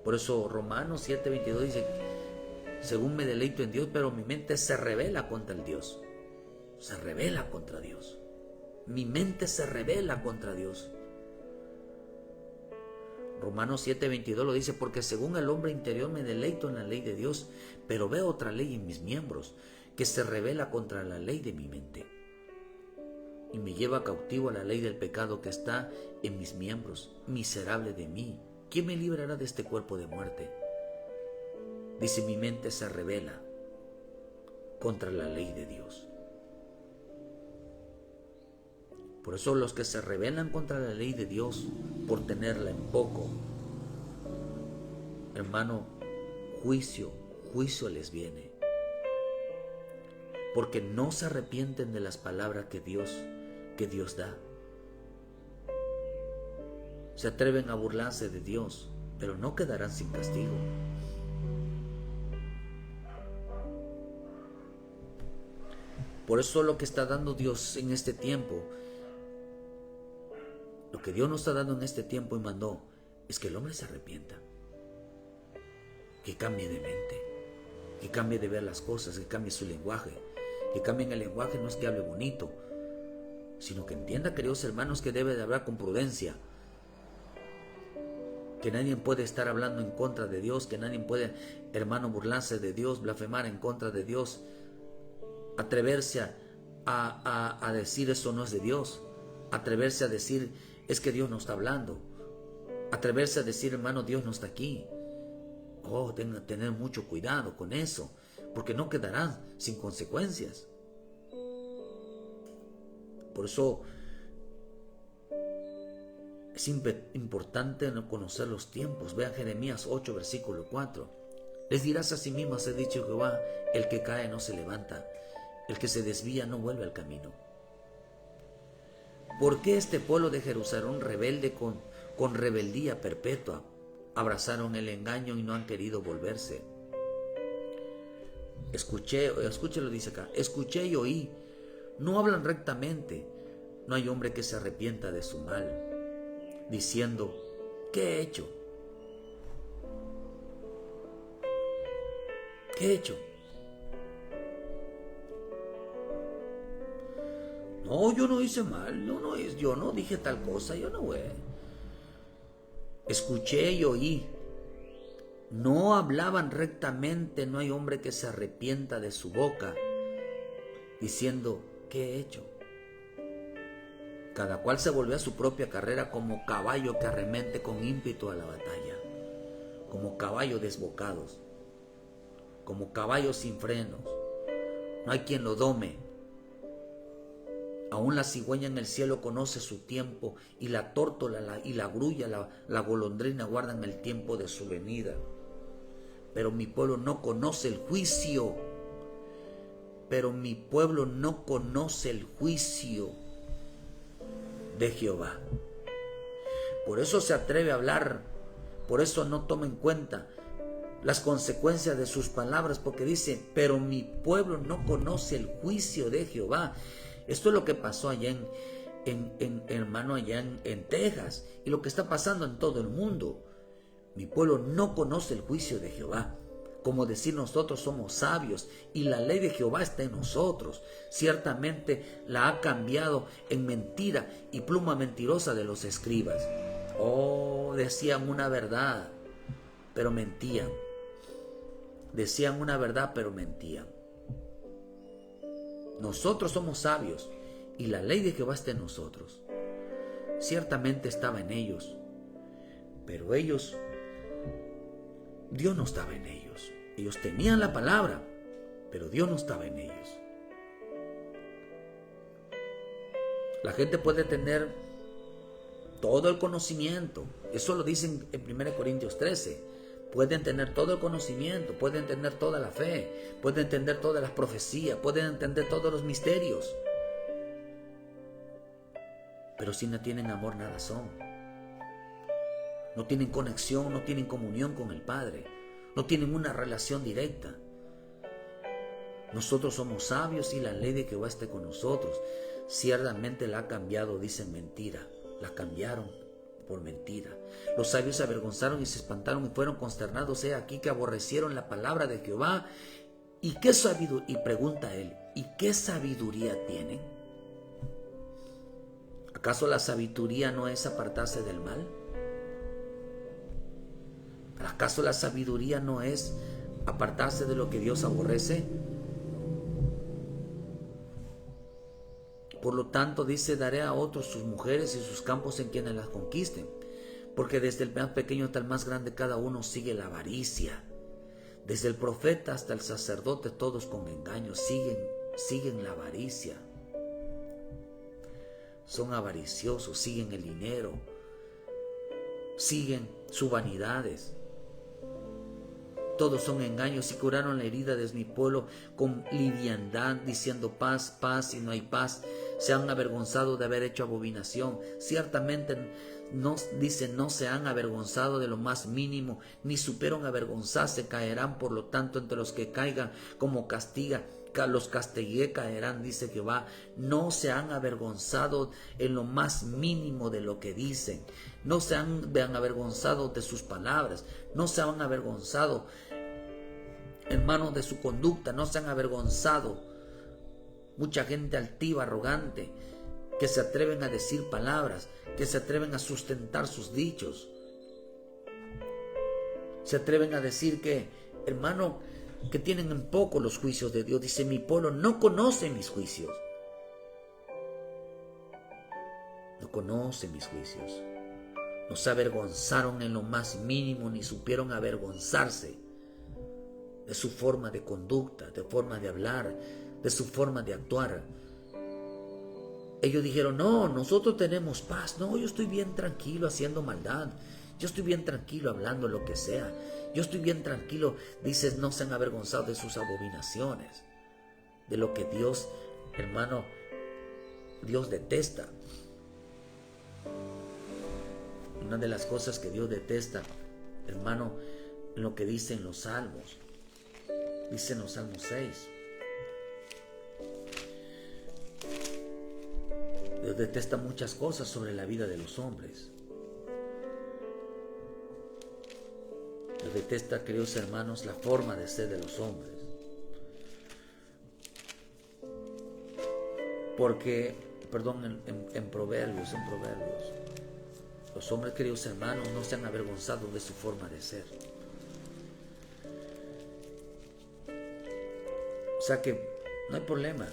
Por eso Romanos 7:22 dice: según me deleito en Dios, pero mi mente se rebela contra el Dios. Se rebela contra Dios. Mi mente se rebela contra Dios. Romanos 7:22 lo dice: porque según el hombre interior me deleito en la ley de Dios, pero veo otra ley en mis miembros, que se rebela contra la ley de mi mente, y me lleva cautivo a la ley del pecado que está en mis miembros. Miserable de mí, ¿quién me librará de este cuerpo de muerte? Dice: mi mente se rebela contra la ley de Dios. Por eso los que se rebelan contra la ley de Dios por tenerla en poco, hermano, juicio les viene. Porque no se arrepienten de las palabras que Dios da. Se atreven a burlarse de Dios, pero no quedarán sin castigo. Por eso lo que está dando Dios en este tiempo, lo que Dios nos está dando en este tiempo y mandó, es que el hombre se arrepienta, que cambie de mente, que cambie de ver las cosas, que cambie su lenguaje, que cambie en el lenguaje. No es que hable bonito, sino que entienda, queridos hermanos, que debe de hablar con prudencia, que nadie puede estar hablando en contra de Dios, que nadie puede, hermano, burlarse de Dios, blasfemar en contra de Dios, atreverse a decir eso no es de Dios, atreverse a decir es que Dios no está hablando, atreverse a decir, hermano, Dios no está aquí. Oh, tengan que tener mucho cuidado con eso, porque no quedarán sin consecuencias. Por eso es importante conocer los tiempos. Vean Jeremías 8, versículo 4. Les dirás a sí mismo: has dicho Jehová, el que cae no se levanta, el que se desvía no vuelve al camino. ¿Por qué este pueblo de Jerusalén rebelde con rebeldía perpetua abrazaron el engaño y no han querido volverse? Escúchelo, dice acá: escuché y oí, no hablan rectamente, no hay hombre que se arrepienta de su mal, diciendo: ¿qué he hecho? ¿Qué he hecho? No, yo no hice mal, yo no dije tal cosa, yo no voy. Escuché y oí, no hablaban rectamente, no hay hombre que se arrepienta de su boca, diciendo: ¿qué he hecho? Cada cual se volvió a su propia carrera como caballo que arremete con ímpetu a la batalla, como caballos desbocados, como caballos sin frenos. No hay quien lo dome. Aún la cigüeña en el cielo conoce su tiempo, y la tórtola y la grulla, la golondrina guardan el tiempo de su venida. Pero mi pueblo no conoce el juicio. Pero mi pueblo no conoce el juicio de Jehová. Por eso se atreve a hablar. Por eso no toma en cuenta las consecuencias de sus palabras, porque dice: pero mi pueblo no conoce el juicio de Jehová. Esto es lo que pasó allá en Texas, y lo que está pasando en todo el mundo. Mi pueblo no conoce el juicio de Jehová. Como decir, nosotros somos sabios y la ley de Jehová está en nosotros. Ciertamente la ha cambiado en mentira y pluma mentirosa de los escribas. Oh, decían una verdad, pero mentían. Decían una verdad, pero mentían. Nosotros somos sabios y la ley de Jehová está en nosotros. Ciertamente estaba en ellos, pero Dios no estaba en ellos. Ellos tenían la palabra, pero Dios no estaba en ellos. La gente puede tener todo el conocimiento. Eso lo dicen en 1 Corintios 13. Pueden tener todo el conocimiento, pueden tener toda la fe, pueden entender todas las profecías, pueden entender todos los misterios. Pero si no tienen amor, nada son. No tienen conexión, no tienen comunión con el Padre. No tienen una relación directa. Nosotros somos sabios y la ley de Jehová esté con nosotros. Ciertamente la ha cambiado, dicen mentira. La cambiaron por mentira. Los sabios se avergonzaron y se espantaron y fueron consternados. He aquí que aborrecieron la palabra de Jehová. Y pregunta él, ¿y qué sabiduría tienen? ¿Acaso la sabiduría no es apartarse del mal? ¿Acaso la sabiduría no es apartarse de lo que Dios aborrece? Por lo tanto, dice, daré a otros sus mujeres y sus campos en quienes las conquisten, porque desde el más pequeño hasta el más grande cada uno sigue la avaricia. Desde el profeta hasta el sacerdote todos con engaño siguen la avaricia. Son avariciosos, siguen el dinero, siguen sus vanidades. Todos son engaños y curaron la herida de mi pueblo con liviandad, diciendo paz, paz, y no hay paz. Se han avergonzado de haber hecho abominación. Ciertamente no se han avergonzado de lo más mínimo, ni supieron avergonzarse. Caerán, por lo tanto, entre los que caigan como castiga. Los castigué, caerán, dice Jehová. No se han avergonzado en lo más mínimo de lo que dicen. No se han avergonzado de sus palabras. No se han avergonzado, hermanos, de su conducta. No se han avergonzado. Mucha gente altiva, arrogante, que se atreven a decir palabras, que se atreven a sustentar sus dichos. Se atreven a decir que, hermano, que tienen en poco los juicios de Dios. Dice, mi pueblo no conoce mis juicios. No conoce mis juicios. No se avergonzaron en lo más mínimo, ni supieron avergonzarse de su forma de conducta, de forma de hablar, de su forma de actuar. Ellos dijeron, no, nosotros tenemos paz. No, yo estoy bien tranquilo haciendo maldad. Yo estoy bien tranquilo hablando lo que sea. Yo estoy bien tranquilo. Dices, no se han avergonzado de sus abominaciones, de lo que Dios, hermano, Dios detesta. Una de las cosas que Dios detesta, hermano, en lo que dice en los Salmos. Dice en los Salmos 6. Dios detesta muchas cosas sobre la vida de los hombres. Dios detesta, queridos hermanos, la forma de ser de los hombres. Porque, en Proverbios, los hombres, queridos hermanos, no se han avergonzado de su forma de ser. O sea que no hay problema.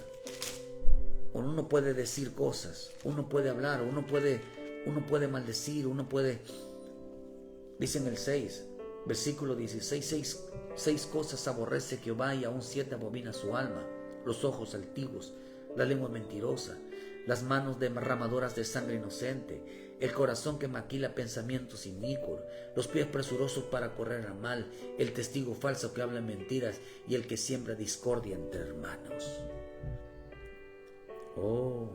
Uno puede decir cosas, uno puede hablar, uno puede maldecir, uno puede... Dice en el 6, versículo 16, seis cosas aborrece Jehová y aún 7 abomina su alma: los ojos altivos, la lengua mentirosa, las manos derramadoras de sangre inocente, el corazón que maquila pensamientos inicuos, los pies presurosos para correr a mal, el testigo falso que habla mentiras y el que siembra discordia entre hermanos. Oh,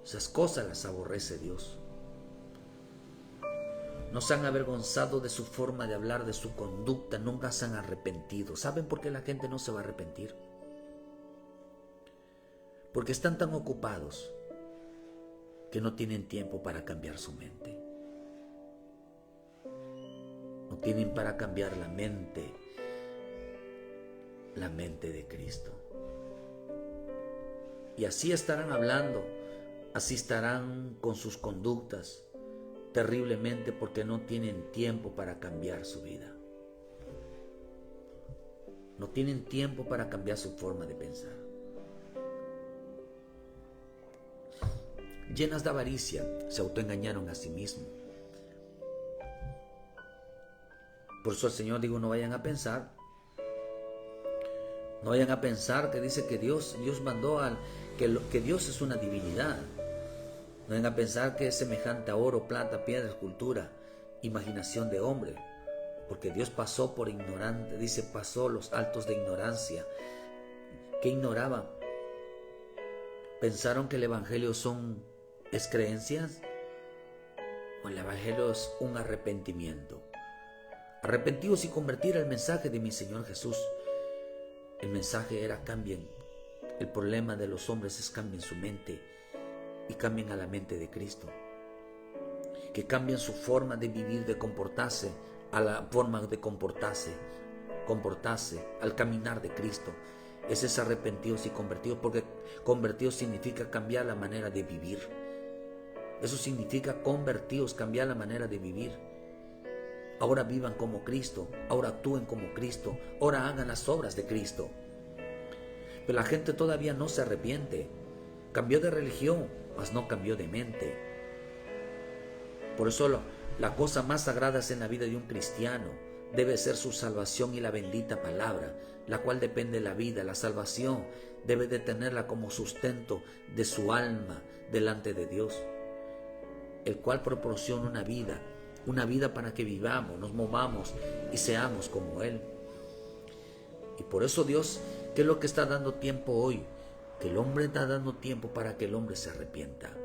esas cosas las aborrece Dios. No se han avergonzado de su forma de hablar, de su conducta, nunca se han arrepentido. ¿Saben por qué la gente no se va a arrepentir? Porque están tan ocupados que no tienen tiempo para cambiar su mente. No tienen para cambiar la mente de Cristo. Y así estarán hablando, así estarán con sus conductas terriblemente, porque no tienen tiempo para cambiar su vida. No tienen tiempo para cambiar su forma de pensar. Llenas de avaricia, se autoengañaron a sí mismos. Por eso el Señor dijo, no vayan a pensar que dice que Dios mandó que Dios es una divinidad. No vengan a pensar que es semejante a oro, plata, piedra, escultura, imaginación de hombre. Porque Dios pasó por ignorante, dice, pasó los altos de ignorancia. ¿Qué ignoraban? ¿Pensaron que el evangelio es creencias? O el evangelio es un arrepentimiento. Arrepentidos y convertir al mensaje de mi Señor Jesús. El mensaje era cambien. El problema de los hombres es cambien su mente y cambien a la mente de Cristo. Que cambien su forma de vivir, de comportarse, a la forma de comportarse al caminar de Cristo. Ese es arrepentidos y convertidos, porque convertidos significa cambiar la manera de vivir. Eso significa convertidos, cambiar la manera de vivir. Ahora vivan como Cristo, ahora actúen como Cristo, ahora hagan las obras de Cristo. Pero la gente todavía no se arrepiente. Cambió de religión, mas no cambió de mente. Por eso la cosa más sagrada en la vida de un cristiano debe ser su salvación y la bendita palabra, la cual depende de la vida. La salvación debe de tenerla como sustento de su alma delante de Dios, el cual proporciona una vida para que vivamos, nos movamos y seamos como Él. Y por eso Dios, ¿qué es lo que está dando tiempo hoy? Que el hombre está dando tiempo para que el hombre se arrepienta.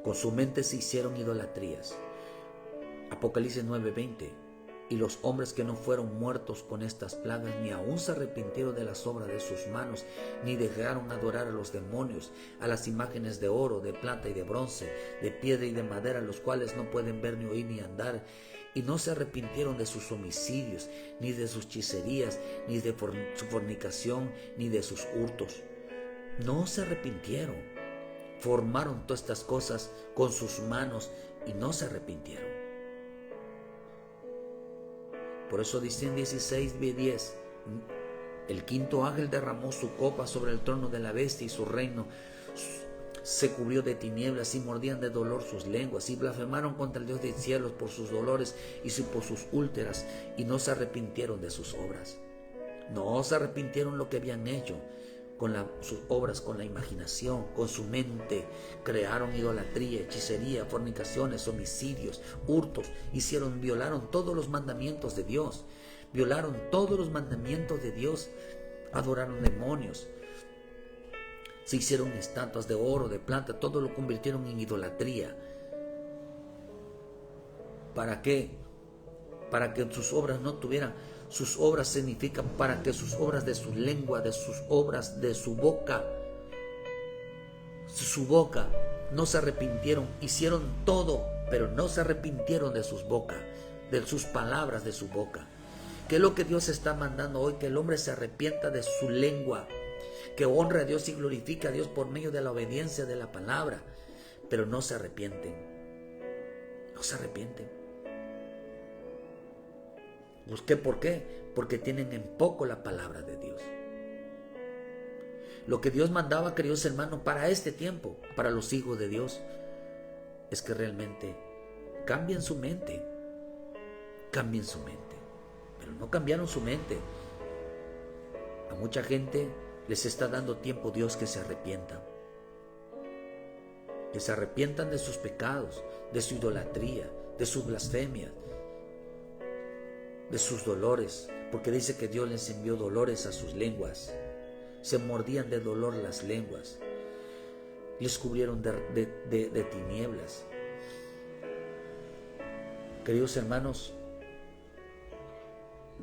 Con su mente se hicieron idolatrías. Apocalipsis 9:20. Y los hombres que no fueron muertos con estas plagas, ni aún se arrepintieron de las obras de sus manos, ni dejaron adorar a los demonios, a las imágenes de oro, de plata y de bronce, de piedra y de madera, los cuales no pueden ver, ni oír, ni andar. Y no se arrepintieron de sus homicidios, ni de sus hechicerías, ni de su fornicación, ni de sus hurtos. No se arrepintieron. Formaron todas estas cosas con sus manos y no se arrepintieron. Por eso dice en 16:10, el quinto ángel derramó su copa sobre el trono de la bestia y su reino se cubrió de tinieblas y mordían de dolor sus lenguas y blasfemaron contra el Dios de cielos por sus dolores y por sus úlceras y no se arrepintieron de sus obras. No se arrepintieron lo que habían hecho con sus obras, con la imaginación, con su mente. Crearon idolatría, hechicería, fornicaciones, homicidios, hurtos, violaron todos los mandamientos de Dios, adoraron demonios, se hicieron estatuas de oro, de plata, todo lo convirtieron en idolatría. ¿Para qué? Para que sus obras no tuvieran. Sus obras significan para que sus obras de su lengua, de sus obras de su boca, no se arrepintieron. Hicieron todo, pero no se arrepintieron de sus bocas, de sus palabras de su boca. ¿Qué es lo que Dios está mandando hoy? Que el hombre se arrepienta de su lengua, que honre a Dios y glorifique a Dios por medio de la obediencia de la palabra, pero no se arrepienten. No se arrepienten. ¿Por qué? Porque tienen en poco la palabra de Dios. Lo que Dios mandaba, queridos hermanos, para este tiempo, para los hijos de Dios, es que realmente cambien su mente. Cambien su mente. Pero no cambiaron su mente. A mucha gente les está dando tiempo Dios que se arrepientan. Que se arrepientan de sus pecados, de su idolatría, de sus blasfemias, de sus dolores, porque dice que Dios les envió dolores a sus lenguas. Se mordían de dolor las lenguas, les cubrieron de tinieblas. Queridos hermanos,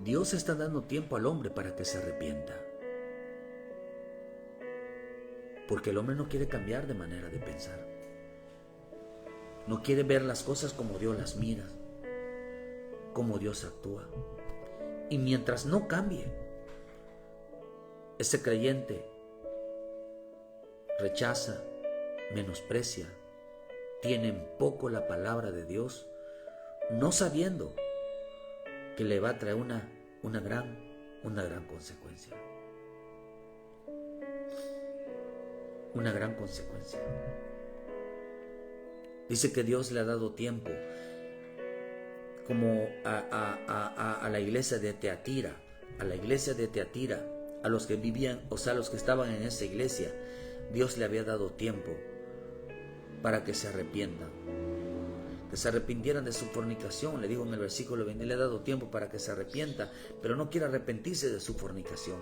Dios está dando tiempo al hombre para que se arrepienta, porque el hombre no quiere cambiar de manera de pensar, no quiere ver las cosas como Dios las mira, como Dios actúa. Y mientras no cambie, ese creyente rechaza, menosprecia, tiene en poco la palabra de Dios, no sabiendo que le va a traer una gran consecuencia. Una gran consecuencia. Dice que Dios le ha dado tiempo, como a la iglesia de Teatira, a los que vivían, o sea, los que estaban en esa iglesia, Dios le había dado tiempo para que se arrepientan, que se arrepintieran de su fornicación. Le dijo en el versículo 20, le ha dado tiempo para que se arrepienta, pero no quiere arrepentirse de su fornicación,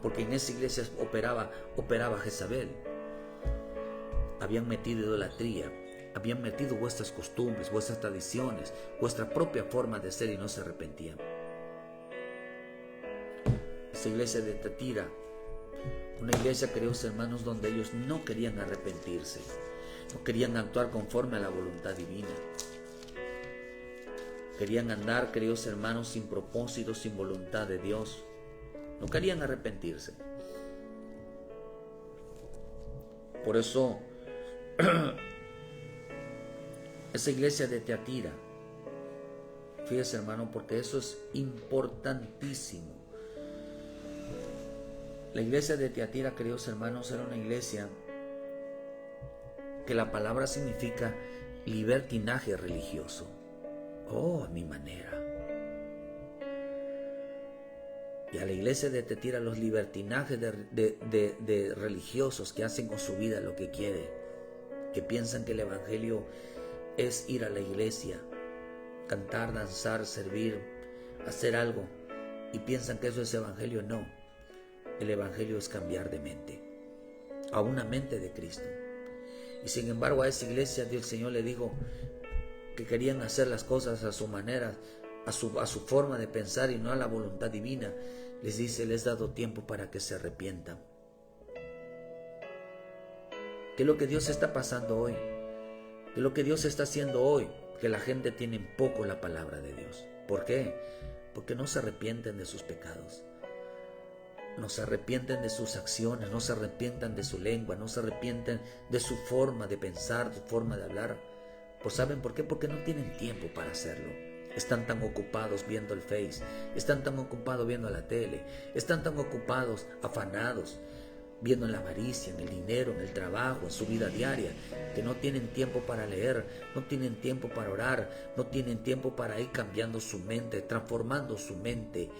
porque en esa iglesia operaba Jezabel. Habían metido idolatría, habían metido vuestras costumbres, vuestras tradiciones, vuestra propia forma de ser, y no se arrepentían. Esa iglesia de Tiatira, una iglesia, queridos hermanos, donde ellos no querían arrepentirse, no querían actuar conforme a la voluntad divina. Querían andar, queridos hermanos, sin propósito, sin voluntad de Dios. No querían arrepentirse. Por eso, esa iglesia de Tiatira, fíjese, hermano, porque eso es importantísimo. La iglesia de Tiatira, queridos hermanos, era una iglesia que la palabra significa libertinaje religioso. Oh, a mi manera. Y a la iglesia de Tiatira, los libertinajes de religiosos que hacen con su vida lo que quieren, que piensan que el evangelio es ir a la iglesia, cantar, danzar, servir, hacer algo, y piensan que eso es evangelio. No, el evangelio es cambiar de mente a una mente de Cristo. Y sin embargo, a esa iglesia Dios, el Señor, le dijo que querían hacer las cosas a su manera, a su forma de pensar, y no a la voluntad divina. Les dice, les he dado tiempo para que se arrepientan. ¿Qué es lo que Dios está pasando hoy? ¿Qué es lo que Dios está haciendo hoy? Que la gente tiene en poco la palabra de Dios. ¿Por qué? Porque no se arrepienten de sus pecados. No se arrepienten de sus acciones, no se arrepientan de su lengua, no se arrepienten de su forma de pensar, su forma de hablar. Pues ¿saben por qué? Porque no tienen tiempo para hacerlo. Están tan ocupados viendo el Face, están tan ocupados viendo la tele, están tan ocupados, afanados, viendo en la avaricia, en el dinero, en el trabajo, en su vida diaria, que no tienen tiempo para leer, no tienen tiempo para orar, no tienen tiempo para ir cambiando su mente, transformando su mente.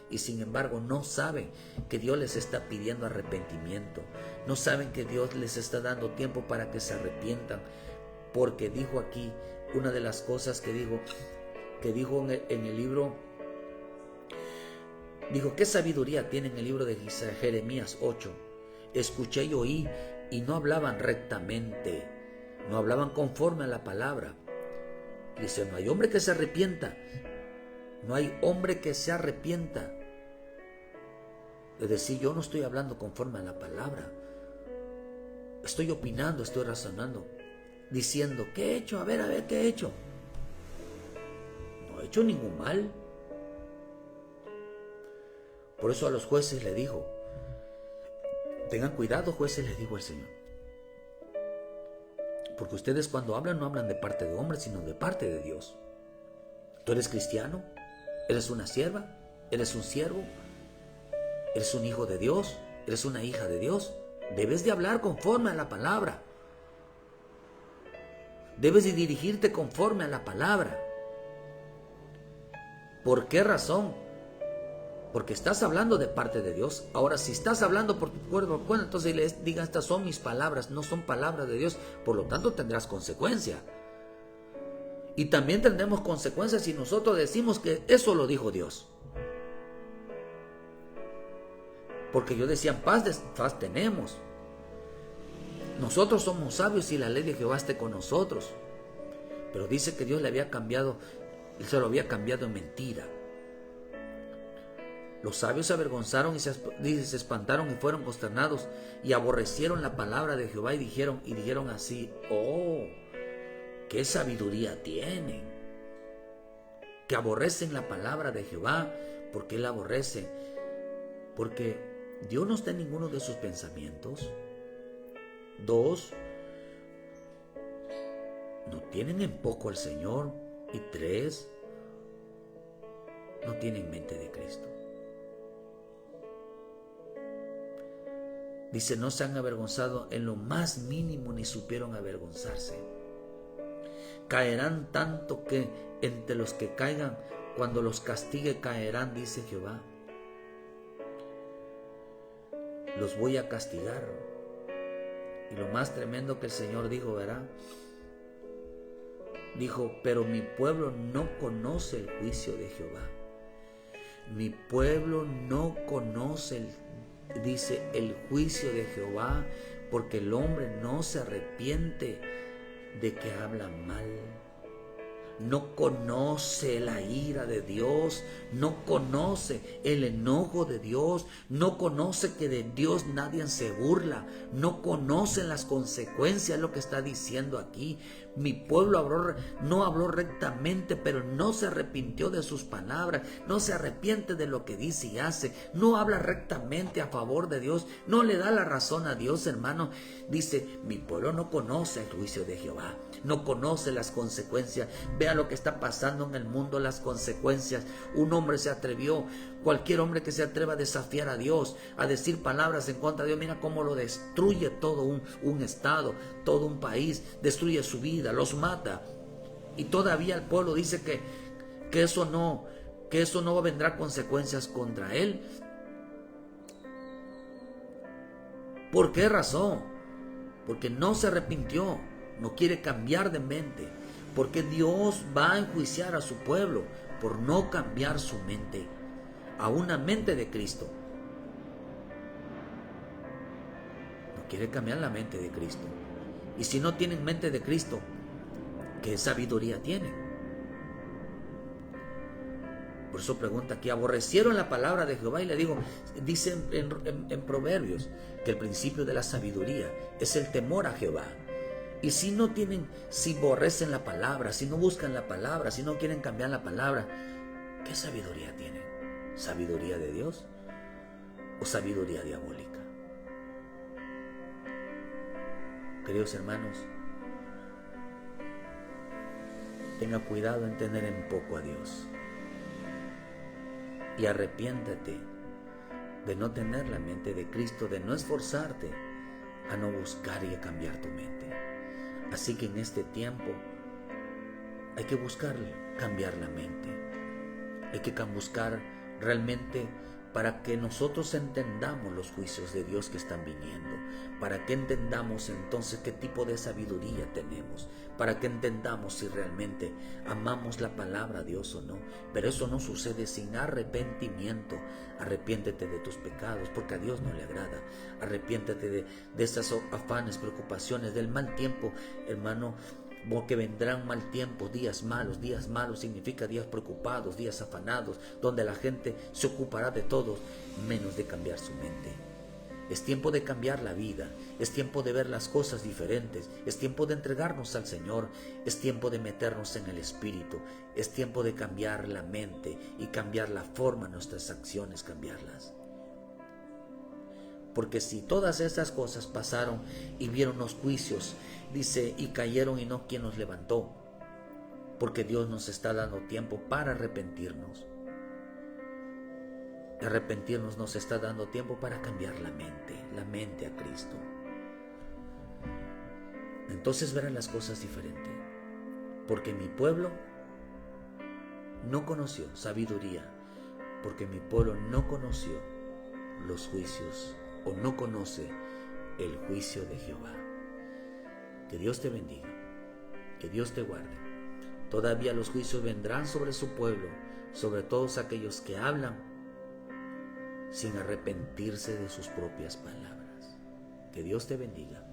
Y sin embargo no saben que Dios les está pidiendo arrepentimiento, no saben que Dios les está dando tiempo para que se arrepientan, porque dijo aquí una de las cosas que dijo en el libro, dijo, ¿qué sabiduría tiene en el libro de Jeremías 8? Escuché y oí, y no hablaban rectamente, no hablaban conforme a la palabra. Dice, no hay hombre que se arrepienta, no hay hombre que se arrepienta. Es decir, yo no estoy hablando conforme a la palabra. Estoy opinando, estoy razonando, diciendo, ¿qué he hecho? A ver, ¿qué he hecho? No he hecho ningún mal. Por eso a los jueces le dijo, tengan cuidado, jueces, les dijo el Señor. Porque ustedes cuando hablan no hablan de parte de hombres, sino de parte de Dios. ¿Tú eres cristiano? ¿Eres una sierva? ¿Eres un siervo? ¿Eres un hijo de Dios? ¿Eres una hija de Dios? Debes de hablar conforme a la palabra. Debes de dirigirte conforme a la palabra. ¿Por qué razón? Porque estás hablando de parte de Dios. Ahora, si estás hablando por tu cuerpo, bueno, entonces les digan, estas son mis palabras, no son palabras de Dios. Por lo tanto, tendrás consecuencia. Y también tendremos consecuencias si nosotros decimos que eso lo dijo Dios. Porque yo decía, paz tenemos. Nosotros somos sabios y la ley de Jehová esté con nosotros. Pero dice que Dios le había cambiado, Él se lo había cambiado en mentira. Los sabios se avergonzaron y se espantaron y fueron consternados y aborrecieron la palabra de Jehová y dijeron así, oh, qué sabiduría tienen, que aborrecen la palabra de Jehová. ¿Por qué la aborrecen? Porque Dios no está en ninguno de sus pensamientos. 2, no tienen en poco al Señor. Y 3, no tienen mente de Cristo. Dice, no se han avergonzado en lo más mínimo, ni supieron avergonzarse. Caerán tanto que entre los que caigan, cuando los castigue caerán, dice Jehová. Los voy a castigar. Y lo más tremendo que el Señor dijo, ¿verdad? Dijo, pero mi pueblo no conoce el juicio de Jehová. Mi pueblo no conoce, dice, el juicio de Jehová, porque el hombre no se arrepiente de que habla mal. No conoce la ira de Dios, no conoce el enojo de Dios, no conoce que de Dios nadie se burla, no conoce las consecuencias, lo que está diciendo aquí. Mi pueblo no habló rectamente, pero no se arrepintió de sus palabras, no se arrepiente de lo que dice y hace, no habla rectamente a favor de Dios, no le da la razón a Dios, hermano. Dice, mi pueblo no conoce el juicio de Jehová, no conoce las consecuencias. Vea lo que está pasando en el mundo, las consecuencias. Un hombre se atrevió, cualquier hombre que se atreva a desafiar a Dios, a decir palabras en contra de Dios, mira cómo lo destruye todo un estado, todo un país, destruye su vida, los mata. Y todavía el pueblo dice que eso no vendrá consecuencias contra él. ¿Por qué razón? Porque no se arrepintió, no quiere cambiar de mente, porque Dios va a enjuiciar a su pueblo por no cambiar su mente a una mente de Cristo. No quiere cambiar la mente de Cristo. Y si no tienen mente de Cristo, ¿qué sabiduría tienen? Por eso pregunta aquí, aborrecieron la palabra de Jehová, y le digo, dice en Proverbios que el principio de la sabiduría es el temor a Jehová. Y si aborrecen la palabra, si no buscan la palabra, si no quieren cambiar la palabra, ¿qué sabiduría tienen? ¿Sabiduría de Dios o sabiduría diabólica? Queridos hermanos, tenga cuidado en tener en poco a Dios. Y arrepiéntate de no tener la mente de Cristo, de no esforzarte a no buscar y a cambiar tu mente. Así que en este tiempo hay que buscar cambiar la mente. Hay que buscar realmente para que nosotros entendamos los juicios de Dios que están viniendo, para que entendamos entonces qué tipo de sabiduría tenemos, para que entendamos si realmente amamos la palabra de Dios o no. Pero eso no sucede sin arrepentimiento. Arrepiéntete de tus pecados, porque a Dios no le agrada. Arrepiéntete de esas afanes, preocupaciones, del mal tiempo, hermano, porque vendrán mal tiempos, días malos significa días preocupados, días afanados, donde la gente se ocupará de todo menos de cambiar su mente. Es tiempo de cambiar la vida, es tiempo de ver las cosas diferentes, es tiempo de entregarnos al Señor, es tiempo de meternos en el Espíritu, es tiempo de cambiar la mente y cambiar la forma de nuestras acciones, cambiarlas. Porque si todas estas cosas pasaron y vieron los juicios, dice, y cayeron y no quien los levantó, porque Dios nos está dando tiempo para arrepentirnos. Arrepentirnos nos está dando tiempo para cambiar la mente a Cristo. Entonces verán las cosas diferentes, porque mi pueblo no conoció sabiduría, porque mi pueblo no conoció los juicios, o no conoce el juicio de Jehová. Que Dios te bendiga, que Dios te guarde. Todavía los juicios vendrán sobre su pueblo, sobre todos aquellos que hablan sin arrepentirse de sus propias palabras. Que Dios te bendiga.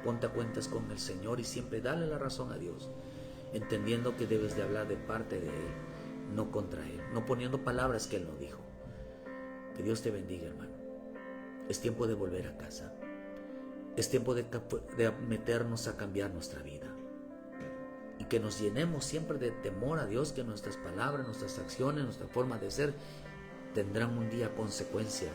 Ponte a cuentas con el Señor y siempre dale la razón a Dios, entendiendo que debes de hablar de parte de Él, no contra Él, no poniendo palabras que Él no dijo. Que Dios te bendiga, hermano. Es tiempo de volver a casa. Es tiempo de meternos a cambiar nuestra vida. Y que nos llenemos siempre de temor a Dios, que nuestras palabras, nuestras acciones, nuestra forma de ser tendrán un día consecuencias.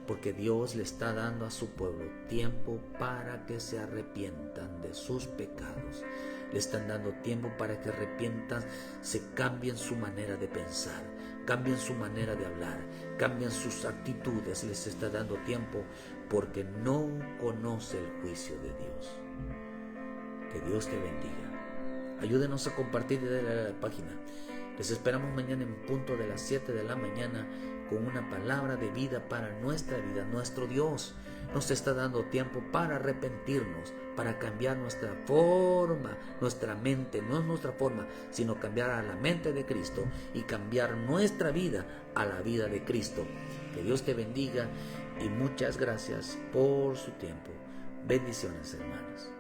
Porque Dios le está dando a su pueblo tiempo para que se arrepientan de sus pecados. Le están dando tiempo para que arrepientan, se cambien su manera de pensar, cambien su manera de hablar, cambien sus actitudes. Les está dando tiempo porque no conoce el juicio de Dios. Que Dios te bendiga. Ayúdenos a compartir y darle a la página. Les esperamos mañana en punto de las 7 de la mañana con una palabra de vida para nuestra vida. Nuestro Dios nos está dando tiempo para arrepentirnos, para cambiar nuestra forma, nuestra mente, no nuestra forma, sino cambiar a la mente de Cristo y cambiar nuestra vida a la vida de Cristo. Que Dios te bendiga y muchas gracias por su tiempo. Bendiciones, hermanos.